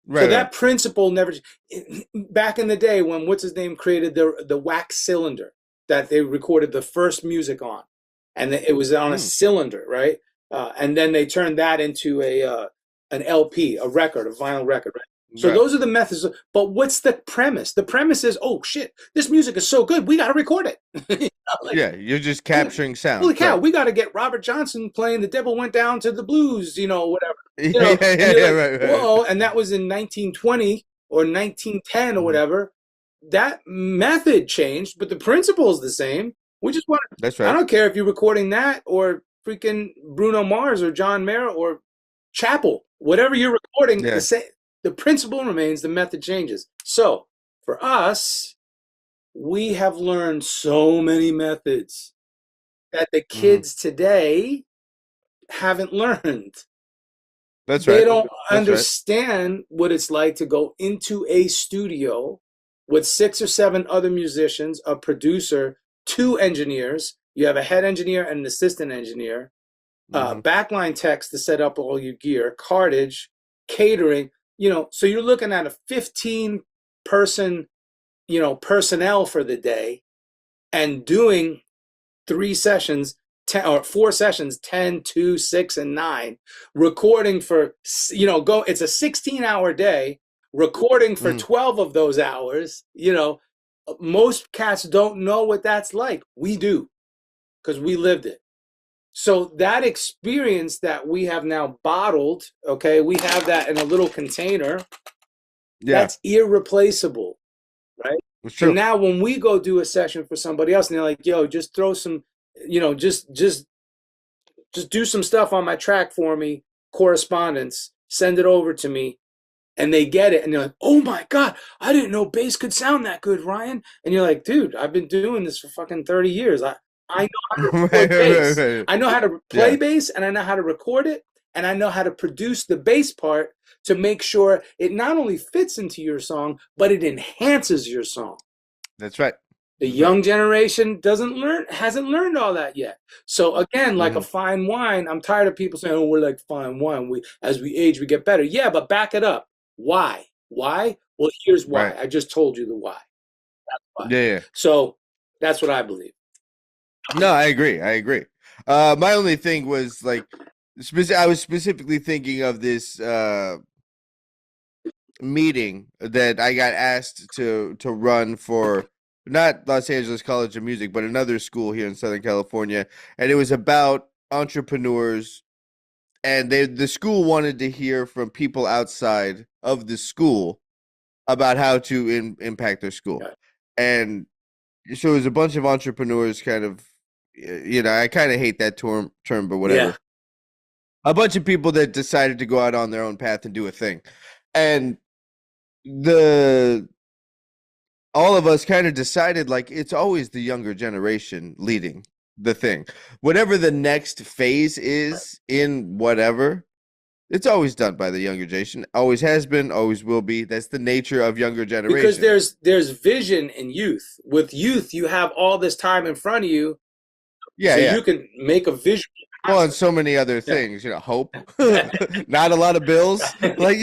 So that principle never... Back in the day when, what's his name, created the wax cylinder that they recorded the first music on. And it was on a cylinder, right? And then they turned that into an LP, a record, a vinyl record, right? So those are the methods. But what's the premise? The premise is, oh shit, this music is so good, we got to record it. You're just capturing sound. Holy cow, we got to get Robert Johnson playing "The Devil Went Down to the Blues," whatever. Right. Whoa, and that was in 1920 or 1910 or whatever. That method changed, but the principle is the same. We just want to. That's right. I don't care if you're recording that or freaking Bruno Mars or John Mayer or Chappell, whatever you're recording. The principle remains, the method changes. So for us, we have learned so many methods that the kids today haven't learned. They don't understand what it's like to go into a studio with 6 or 7 other musicians, a producer, 2 engineers. You have a head engineer and an assistant engineer, backline techs to set up all your gear, cartage, catering. So you're looking at a 15-person, personnel for the day, and doing 3 sessions, 10 or 4 sessions, 10, 2, 6, and 9, recording for, it's a 16-hour day, recording for 12 of those hours. Most cats don't know what that's like. We do, because we lived it. So that experience that we have now bottled, okay, we have that in a little container. That's irreplaceable, right? So now when we go do a session for somebody else and they're like, yo, just throw some, just do some stuff on my track for me, correspondence, send it over to me. And they get it and they're like, oh my God, I didn't know bass could sound that good, Ryan. And you're like, dude, I've been doing this for fucking 30 years. I know how to record bass. I know how to play bass, and I know how to record it, and I know how to produce the bass part to make sure it not only fits into your song, but it enhances your song. That's right. The young generation hasn't learned all that yet. So again, like a fine wine, I'm tired of people saying, oh, we're like fine wine. As we age, we get better. Yeah, but back it up. Why? Why? Well, here's why. I just told you the why. That's why. Yeah. So that's what I believe. No, I agree. My only thing was like, I was specifically thinking of this meeting that I got asked to run for, not Los Angeles College of Music, but another school here in Southern California, and it was about entrepreneurs, and the school wanted to hear from people outside of the school about how to impact their school. Okay. And so it was a bunch of entrepreneurs kind of, I kind of hate that term, but whatever. Yeah. A bunch of people that decided to go out on their own path and do a thing. And all of us kind of decided, like, it's always the younger generation leading the thing. Whatever the next phase is in whatever, it's always done by the younger generation. Always has been, always will be. That's the nature of younger generation. Because there's vision in youth. With youth, you have all this time in front of you. Yeah, so you can make a vision. Well, and so many other things, hope, not a lot of bills, like,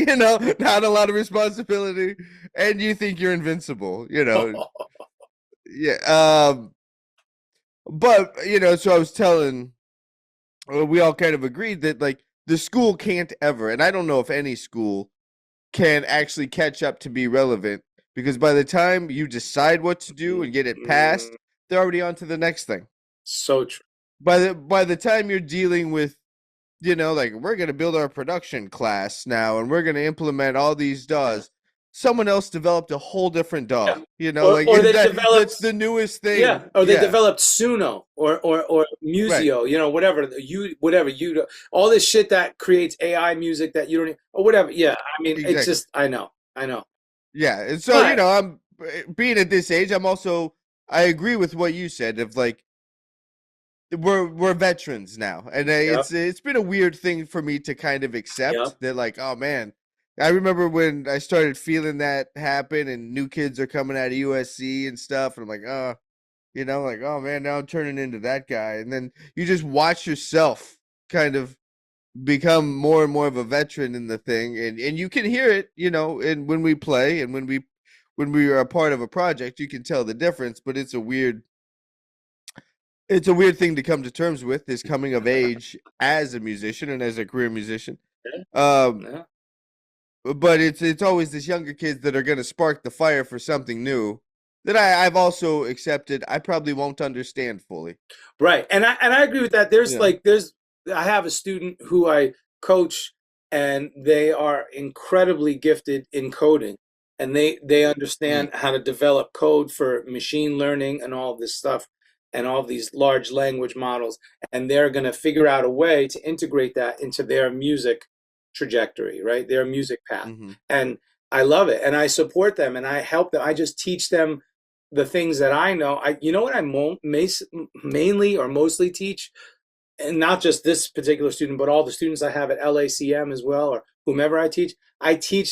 not a lot of responsibility, and you think you're invincible, Yeah. But, so I was telling, we all kind of agreed that, like, the school can't ever, and I don't know if any school can actually catch up to be relevant, because by the time you decide what to do and get it passed, they're already on to the next thing. So true. By the time you're dealing with, like, we're going to build our production class now and we're going to implement all these DAWs, someone else developed a whole different DAW, or they developed, that's the newest thing. Yeah, or they developed Suno or Musio, right. whatever, all this shit that creates AI music that you don't, or whatever. Yeah, I mean, exactly. It's just, I know. Yeah, and so, I'm being at this age, I agree with what you said of, like, we're veterans now, and it's been a weird thing for me to kind of accept that, like, oh man, I remember when I started feeling that happen and new kids are coming out of USC and stuff, and I'm like, oh, like, oh man, now I'm turning into that guy, and then you just watch yourself kind of become more and more of a veteran in the thing, and you can hear it, and when we play and when we are a part of a project, you can tell the difference, but it's a weird thing to come to terms with, is coming of age as a musician and as a career musician. But it's always this younger kids that are going to spark the fire for something new that I've also accepted I probably won't understand fully. Right. And I agree with that. I have a student who I coach, and they are incredibly gifted in coding, and they understand how to develop code for machine learning and all this stuff, and all these large language models, and they're going to figure out a way to integrate that into their music trajectory, right? Their music path. And I love it, and I support them, and I help them. I just teach them the things that I know. What I mainly or mostly teach, and not just this particular student, but all the students I have at LACM as well, or whomever I teach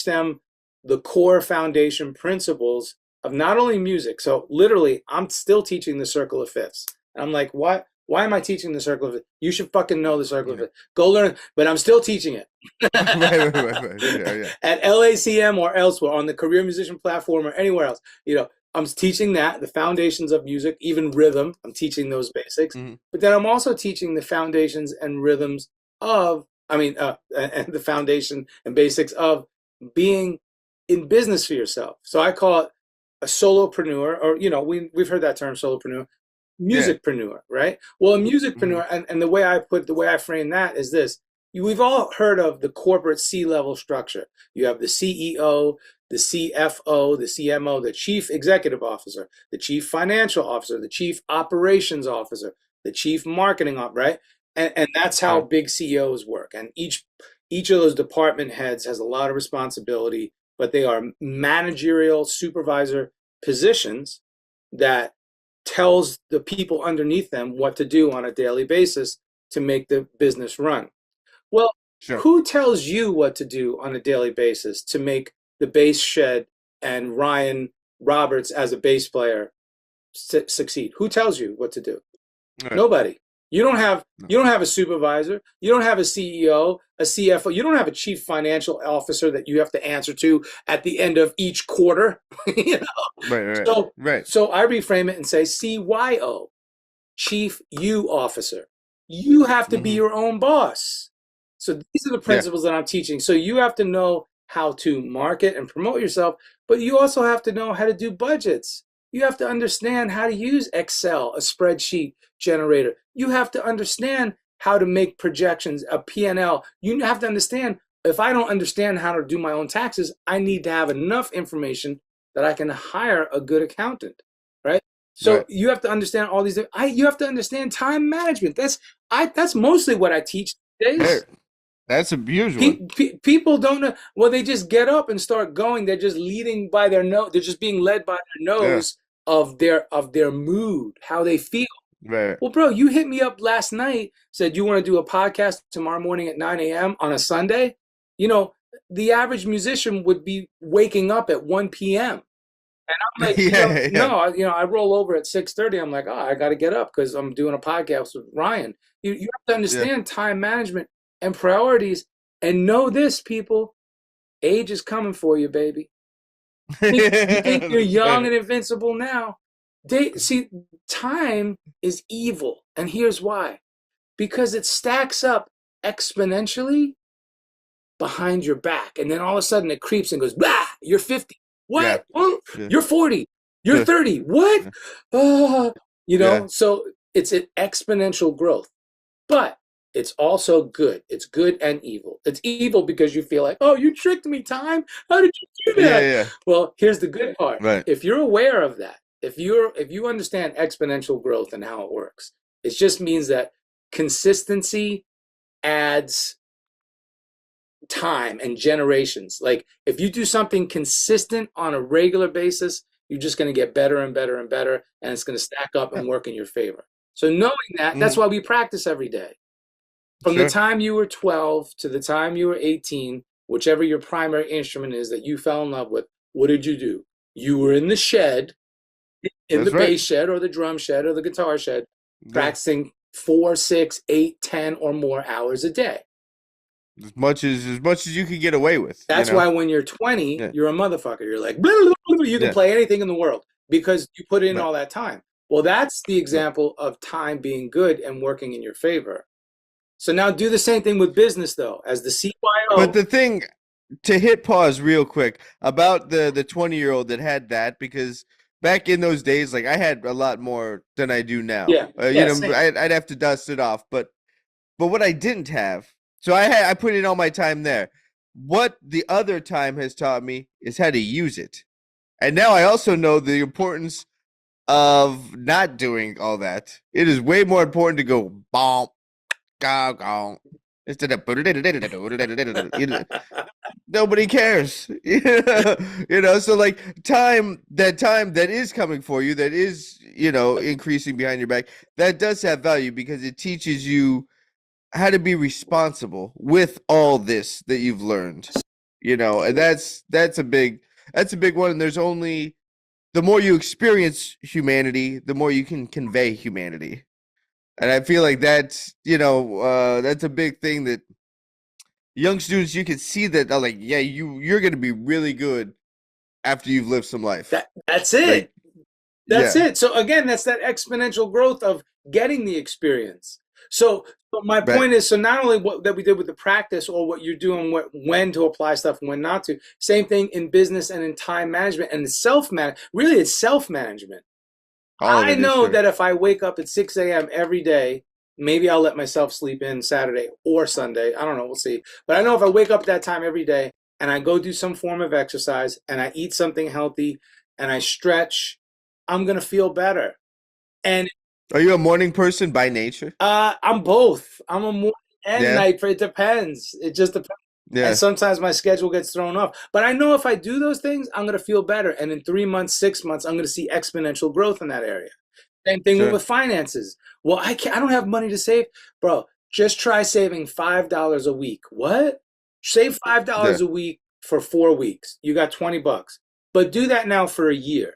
them the core foundation principles of not only music. So literally, I'm still teaching the circle of fifths. And I'm like, why am I teaching the circle of fifths? You should fucking know the circle of fifths. Go learn, but I'm still teaching it. right. Yeah. At LACM or elsewhere, on the Career Musician platform or anywhere else, I'm teaching the foundations of music, even rhythm. I'm teaching those basics. But then I'm also teaching the foundations and rhythms of, and the foundation and basics of being in business for yourself. So I call it a solopreneur, or, we've heard that term, solopreneur, musicpreneur, right? Well, a musicpreneur, and the way I frame that is this. We've all heard of the corporate C-level structure. You have the CEO, the CFO, the CMO, the chief executive officer, the chief financial officer, the chief operations officer, the chief marketing officer, right? And that's how big CEOs work. And each of those department heads has a lot of responsibility, but they are managerial supervisor positions that tells the people underneath them what to do on a daily basis to make the business run. Well, who tells you what to do on a daily basis to make the bass shed and Ryan Roberts as a bass player succeed? Who tells you what to do? Right. Nobody. You don't have a supervisor. You don't have a CEO, a CFO. You don't have a chief financial officer that you have to answer to at the end of each quarter. Right. So I reframe it and say CYO, Chief You Officer. You have to be your own boss. So these are the principles that I'm teaching. So you have to know how to market and promote yourself, but you also have to know how to do budgets. You have to understand how to use Excel, a spreadsheet generator. You have to understand how to make projections, a P&L. You have to understand if I don't understand how to do my own taxes, I need to have enough information that I can hire a good accountant, right? So Right. you have to understand all these. You have to understand time management. That's mostly what I teach these days. That's a huge one. People don't know. Well, they just get up and start going. They're just leading by their nose. They're just being led by their nose of their mood, how they feel. Right. Well, bro, you hit me up last night, said you want to do a podcast tomorrow morning at 9 a.m. on a Sunday. You know, the average musician would be waking up at 1 p.m. And I'm like, no, I roll over at 6:30. I'm like, I got to get up because I'm doing a podcast with Ryan. You have to understand time management and priorities, and know this, people. Age is coming for you, baby. You think you're young and invincible now. See, time is evil, and here's why. Because it stacks up exponentially behind your back, and then all of a sudden it creeps and goes, blah, you're 50. What? Yeah. Oh, you're 40. You're 30. What? So it's an exponential growth. But it's also good. It's good and evil. It's evil because you feel like, oh, you tricked me, time. How did you do that? Yeah. Well, here's the good part. Right. If you're aware of that, if you understand exponential growth and how it works, it just means that consistency adds time and generations. Like if you do something consistent on a regular basis, you're just going to get better and better and better, and it's going to stack up and work in your favor. So knowing that, that's why we practice every day. From the time you were 12 to the time you were 18, whichever your primary instrument is that you fell in love with, what did you do? You were in the shed, in the bass shed or the drum shed or the guitar shed, practicing 4, 6, 8, 10 or more hours a day. As much as you could get away with. That's why when you're 20, you're a motherfucker. You're like, blah, blah, blah, blah. You can play anything in the world because you put in all that time. Well, that's the example of time being good and working in your favor. So now do the same thing with business, though, as the CYO. But the thing, to hit pause real quick about the 20-year-old that had that, because back in those days, like I had a lot more than I do now. I'd have to dust it off. But what I didn't have, so I put in all my time there. What the other time has taught me is how to use it. And now I also know the importance of not doing all that. It is way more important to go bonk, gong, instead of nobody cares. So like time that is coming for you, that is, increasing behind your back, that does have value because it teaches you how to be responsible with all this that you've learned. And that's a big one. And there's only, the more you experience humanity, the more you can convey humanity. And I feel like that's, that's a big thing that young students, you can see that, like, yeah, you're going to be really good after you've lived some life. That's it. That's it. So again, that's that exponential growth of getting the experience. So my point is, so not only what that we did with the practice or what you're doing, when to apply stuff and when not to, same thing in business and in time management and really it's self-management. I know that if I wake up at 6 a.m. every day, maybe I'll let myself sleep in Saturday or Sunday. I don't know. We'll see. But I know if I wake up at that time every day and I go do some form of exercise and I eat something healthy and I stretch, I'm going to feel better. And are you a morning person by nature? I'm both. I'm a morning and night. It depends. It just depends. Yeah. And sometimes my schedule gets thrown off. But I know if I do those things, I'm going to feel better. And in 3 months, 6 months, I'm going to see exponential growth in that area. Same thing with finances. Well, I don't have money to save. Bro, just try saving $5 a week. What? Save $5 a week for 4 weeks. You got $20. But do that now for a year.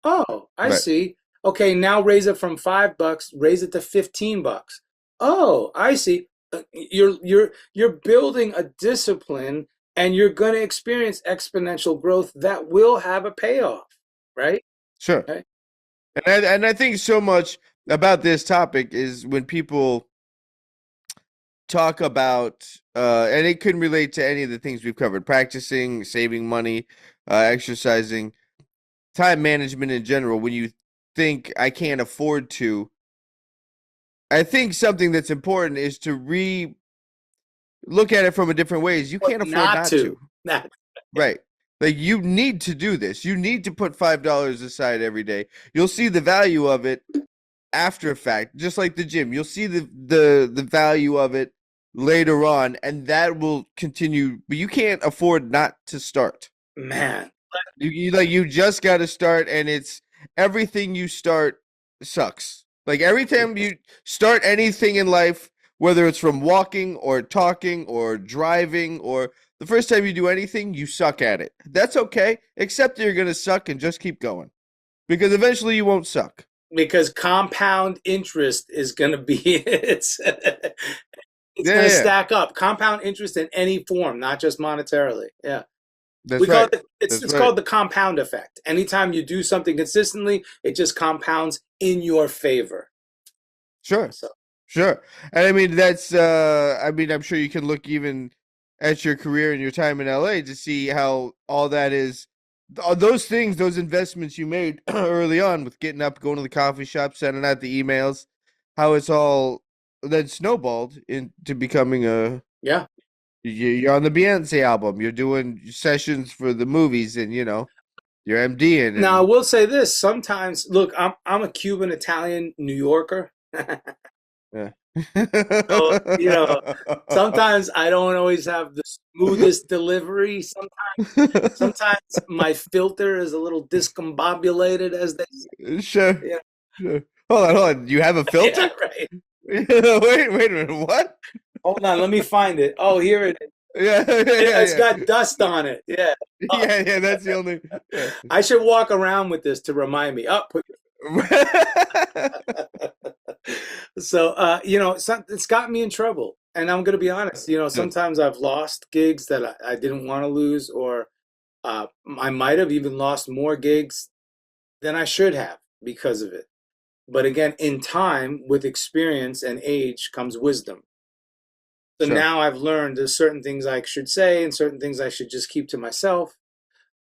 Oh, I see. Okay, now raise it from $5, raise it to $15. Oh, I see. You're building a discipline, and you're going to experience exponential growth that will have a payoff, right? Sure. Right? And I think so much about this topic is when people talk about, and it can relate to any of the things we've covered: practicing, saving money, exercising, time management in general. When you think I can't afford to, I think something that's important is to look at it from a different ways. You can't afford not to. Not. Right. Like you need to do this. You need to put $5 aside every day. You'll see the value of it after fact, just like the gym. You'll see the value of it later on, and that will continue. But you can't afford not to start. Man, you just got to start, and it's everything you start sucks. Like every time you start anything in life, whether it's from walking or talking or driving or the first time you do anything, you suck at it. That's okay. Accept that you're going to suck and just keep going. Because eventually you won't suck. Because compound interest is going to be, it's going to stack up. Compound interest in any form, not just monetarily. Yeah. That's right. It's called the compound effect. Anytime you do something consistently, it just compounds in your favor. Sure. Sure. And I mean, that's, I'm sure you can look even at your career and your time in LA to see how all that is, those things, those investments you made early on with getting up, going to the coffee shop, sending out the emails, how it's all then snowballed into becoming yeah. You're on the Beyonce album. You're doing sessions for the movies, and you're MDing. Now I will say this: sometimes, look, I'm a Cuban Italian New Yorker. Yeah. So, sometimes I don't always have the smoothest delivery. Sometimes my filter is a little discombobulated, as they say. Sure. Yeah. Sure. Hold on. You have a filter? Yeah, right. Wait a minute. What? Hold on, let me find it. Oh, here it is. Yeah, it's got dust on it. Yeah. Yeah, that's the only. Yeah. I should walk around with this to remind me. So, it's got me in trouble. And I'm going to be honest, sometimes I've lost gigs that I didn't want to lose, or I might have even lost more gigs than I should have because of it. But again, in time, with experience and age comes wisdom. So now I've learned there's certain things I should say and certain things I should just keep to myself.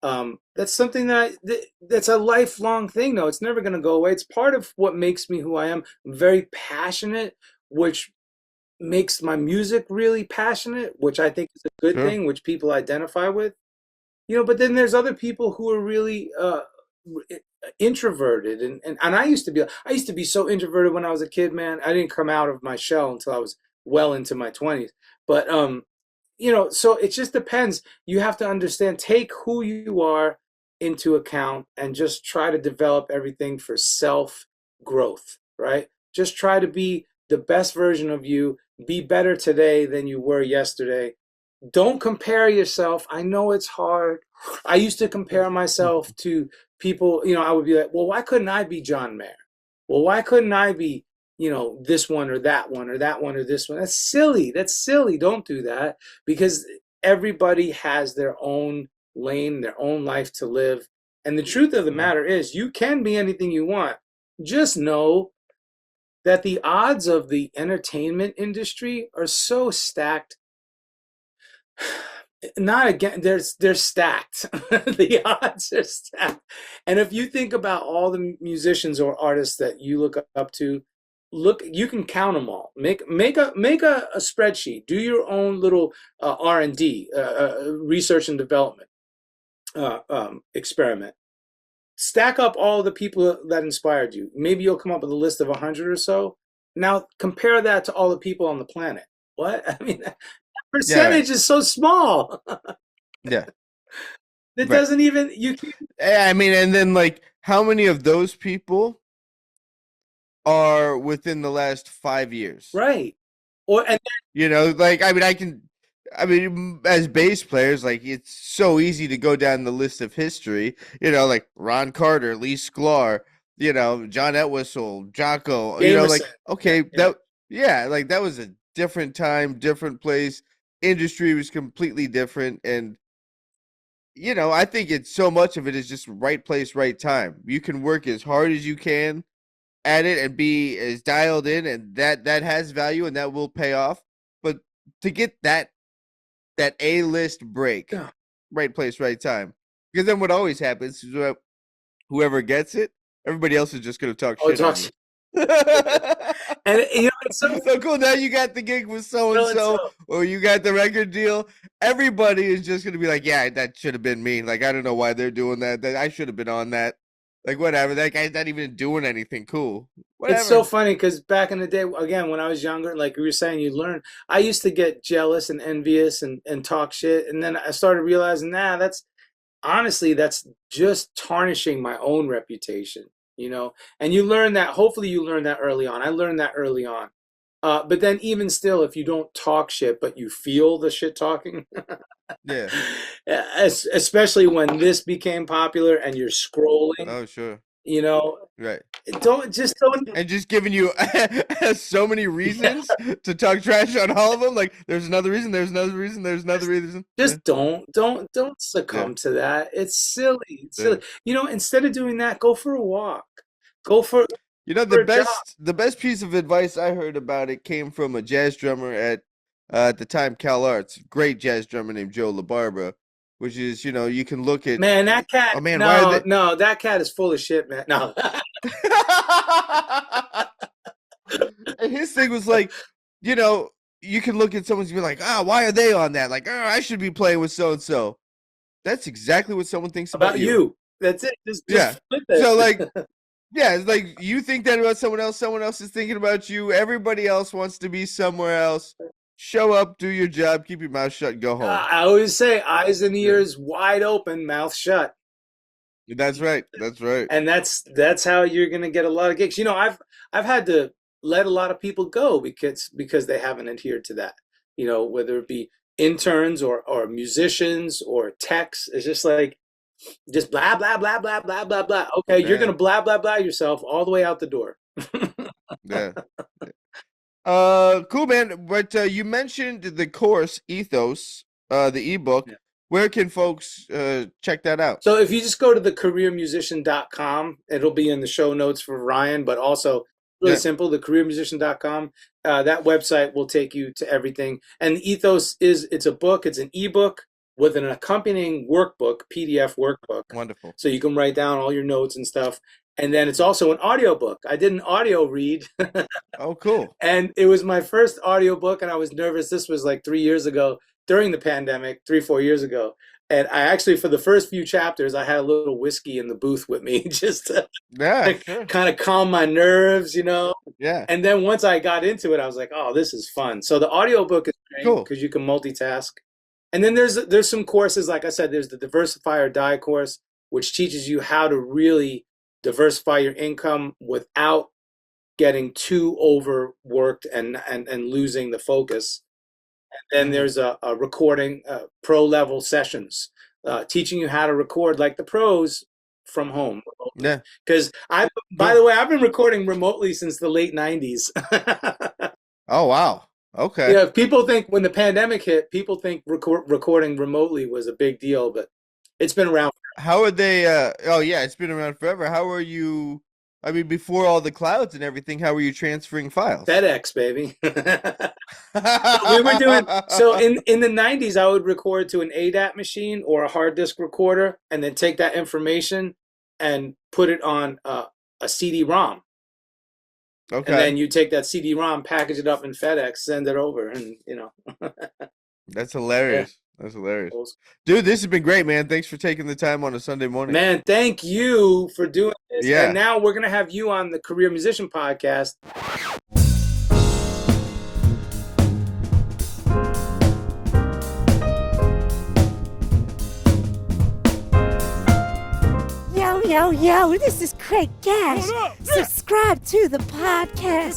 That's something that's a lifelong thing, though. It's never going to go away. It's part of what makes me who I am. I'm very passionate, which makes my music really passionate, which I think is a good thing, which people identify with. But then there's other people who are really introverted, and I used to be so introverted when I was a kid, man. I didn't come out of my shell until I was well into my 20s. But so it just depends. You have to understand, take who you are into account, and just try to develop everything for self growth, right? Just try to be the best version of you, be better today than you were yesterday. Don't compare yourself. I know it's hard. I used to compare myself to people, I would be like, well, why couldn't I be John Mayer? Well, why couldn't I be, this one or that one or that one or this one? That's silly. Don't do that, because everybody has their own lane, their own life to live. And the truth of the matter is, you can be anything you want. Just know that the odds of the entertainment industry are so stacked. Not again, they're stacked. The odds are stacked. And if you think about all the musicians or artists that you look up to, you can count them all. Make a spreadsheet. Do your own little R&D, research and development experiment. Stack up all the people that inspired you. Maybe you'll come up with a list of 100 or so. Now compare that to all the people on the planet. What? I mean, that percentage is so small. Yeah. It doesn't even, I mean, and then like, how many of those people are within the last 5 years? Right. As bass players, like, it's so easy to go down the list of history, like Ron Carter, Lee Sklar, John Entwistle, Jocko, that was a different time, different place. Industry was completely different. And, I think so much of it is just right place, right time. You can work as hard as you can at it and be as dialed in, and that has value and that will pay off. But to get that A-list break, right place, right time. Because then what always happens is whoever gets it, everybody else is just going to talk shit on you. And So cool. Now you got the gig with so-and-so, So-and-so. or you got the record deal. Everybody is just going to be like, yeah, that should have been me. Like, I don't know why they're doing that. I should have been on that. Like, whatever. That guy's not even doing anything cool. Whatever. It's so funny because back in the day, again, when I was younger, like you were saying, you learn. I used to get jealous and envious and talk shit. And then I started realizing, that's just tarnishing my own reputation, And you learn that, hopefully you learn that early on. I learned that early on. But then even still, if you don't talk shit, but you feel the shit talking, yeah. Especially when this became popular and you're scrolling. Oh, sure. Right. Don't. And just giving you so many reasons to talk trash on all of them. Like, there's another reason, there's another reason, there's another reason. Just don't succumb to that. It's silly. It's silly. Instead of doing that, go for a walk. Go for the best piece of advice I heard about it came from a jazz drummer at the time, Cal Arts. Great jazz drummer named Joe LaBarbera. Which is, you can look at... Man, that cat... Oh, man, no, that cat is full of shit, man. No. And his thing was like, you can look at someone's and be like, why are they on that? Like, I should be playing with so-and-so. That's exactly what someone thinks about you. That's it. Just yeah. flip it. So, like, yeah, it's like you think that about someone else is thinking about you. Everybody else wants to be somewhere else. Show up, do your job, keep your mouth shut, and go home. I always say eyes and ears wide open, mouth shut. That's right. That's right. And that's how you're gonna get a lot of gigs. I've had to let a lot of people go because they haven't adhered to that. Whether it be interns or musicians or techs. It's just like just blah blah blah blah blah blah blah. Okay, you're gonna blah blah blah yourself all the way out the door. Yeah. Cool, man. But you mentioned the course Ethos, the ebook. Yeah. Where can folks check that out? So if you just go to thecareermusician.com, it'll be in the show notes for Ryan, but also really simple, thecareermusician.com. That website will take you to everything. And Ethos it's a book, it's an ebook with an accompanying workbook, PDF workbook. Wonderful. So you can write down all your notes and stuff. And then it's also an audiobook. I did an audio read. Oh, cool. And it was my first audiobook, and I was nervous. This was like 3 years ago during the pandemic, 3-4 years ago. And I actually, for the first few chapters, I had a little whiskey in the booth with me just to kind of calm my nerves, Yeah. And then once I got into it, I was like, oh, this is fun. So the audiobook is great because you can multitask. And then there's some courses, like I said, there's the Diversify or Die course, which teaches you how to really diversify your income without getting too overworked and losing the focus. And then there's a recording pro level sessions, teaching you how to record like the pros from home. Yeah. Because by the way, I've been recording remotely since the late 90s. Oh, wow. Okay. Yeah. People think when the pandemic hit, people think recording remotely was a big deal, but it's been around. How are they? Oh, yeah, it's been around forever. How are you? I mean, before all the clouds and everything, how were you transferring files? FedEx, baby. We were doing so in the 90s. I would record to an ADAT machine or a hard disk recorder, and then take that information and put it on a CD-ROM. Okay. And then you take that CD-ROM, package it up in FedEx, send it over, and That's hilarious. Yeah. That's hilarious. Dude, this has been great, man. Thanks for taking the time on a Sunday morning. Man, thank you for doing this. Yeah. And now we're going to have you on the Career Musician Podcast. Yo, this is Craig Gash. Subscribe to the podcast.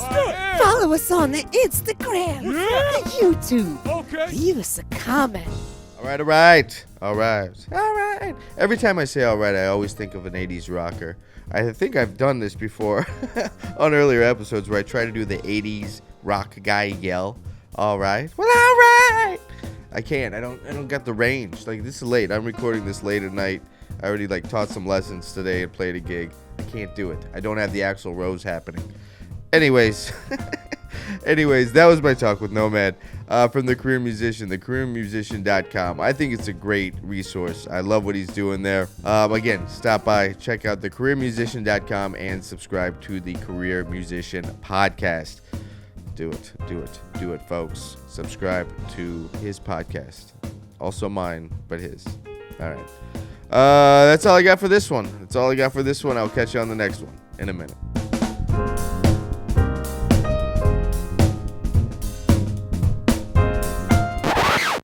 Follow us on the Instagram, the YouTube. Leave us a comment. All right. Every time I say all right, I always think of an 80s rocker. I think I've done this before on earlier episodes where I try to do the 80s rock guy yell. All right. Well, all right. I can't. I don't got the range. Like, this is late. I'm recording this late at night. I already taught some lessons today and played a gig. I can't do it. I don't have the Axl Rose happening. Anyways, that was my talk with Nomad from The Career Musician, thecareermusician.com. I think it's a great resource. I love what he's doing there. Again, stop by, check out thecareermusician.com, and subscribe to the Career Musician podcast. Do it, folks. Subscribe to his podcast. Also mine, but his. All right. That's all I got for this one. I'll catch you on the next one in a minute.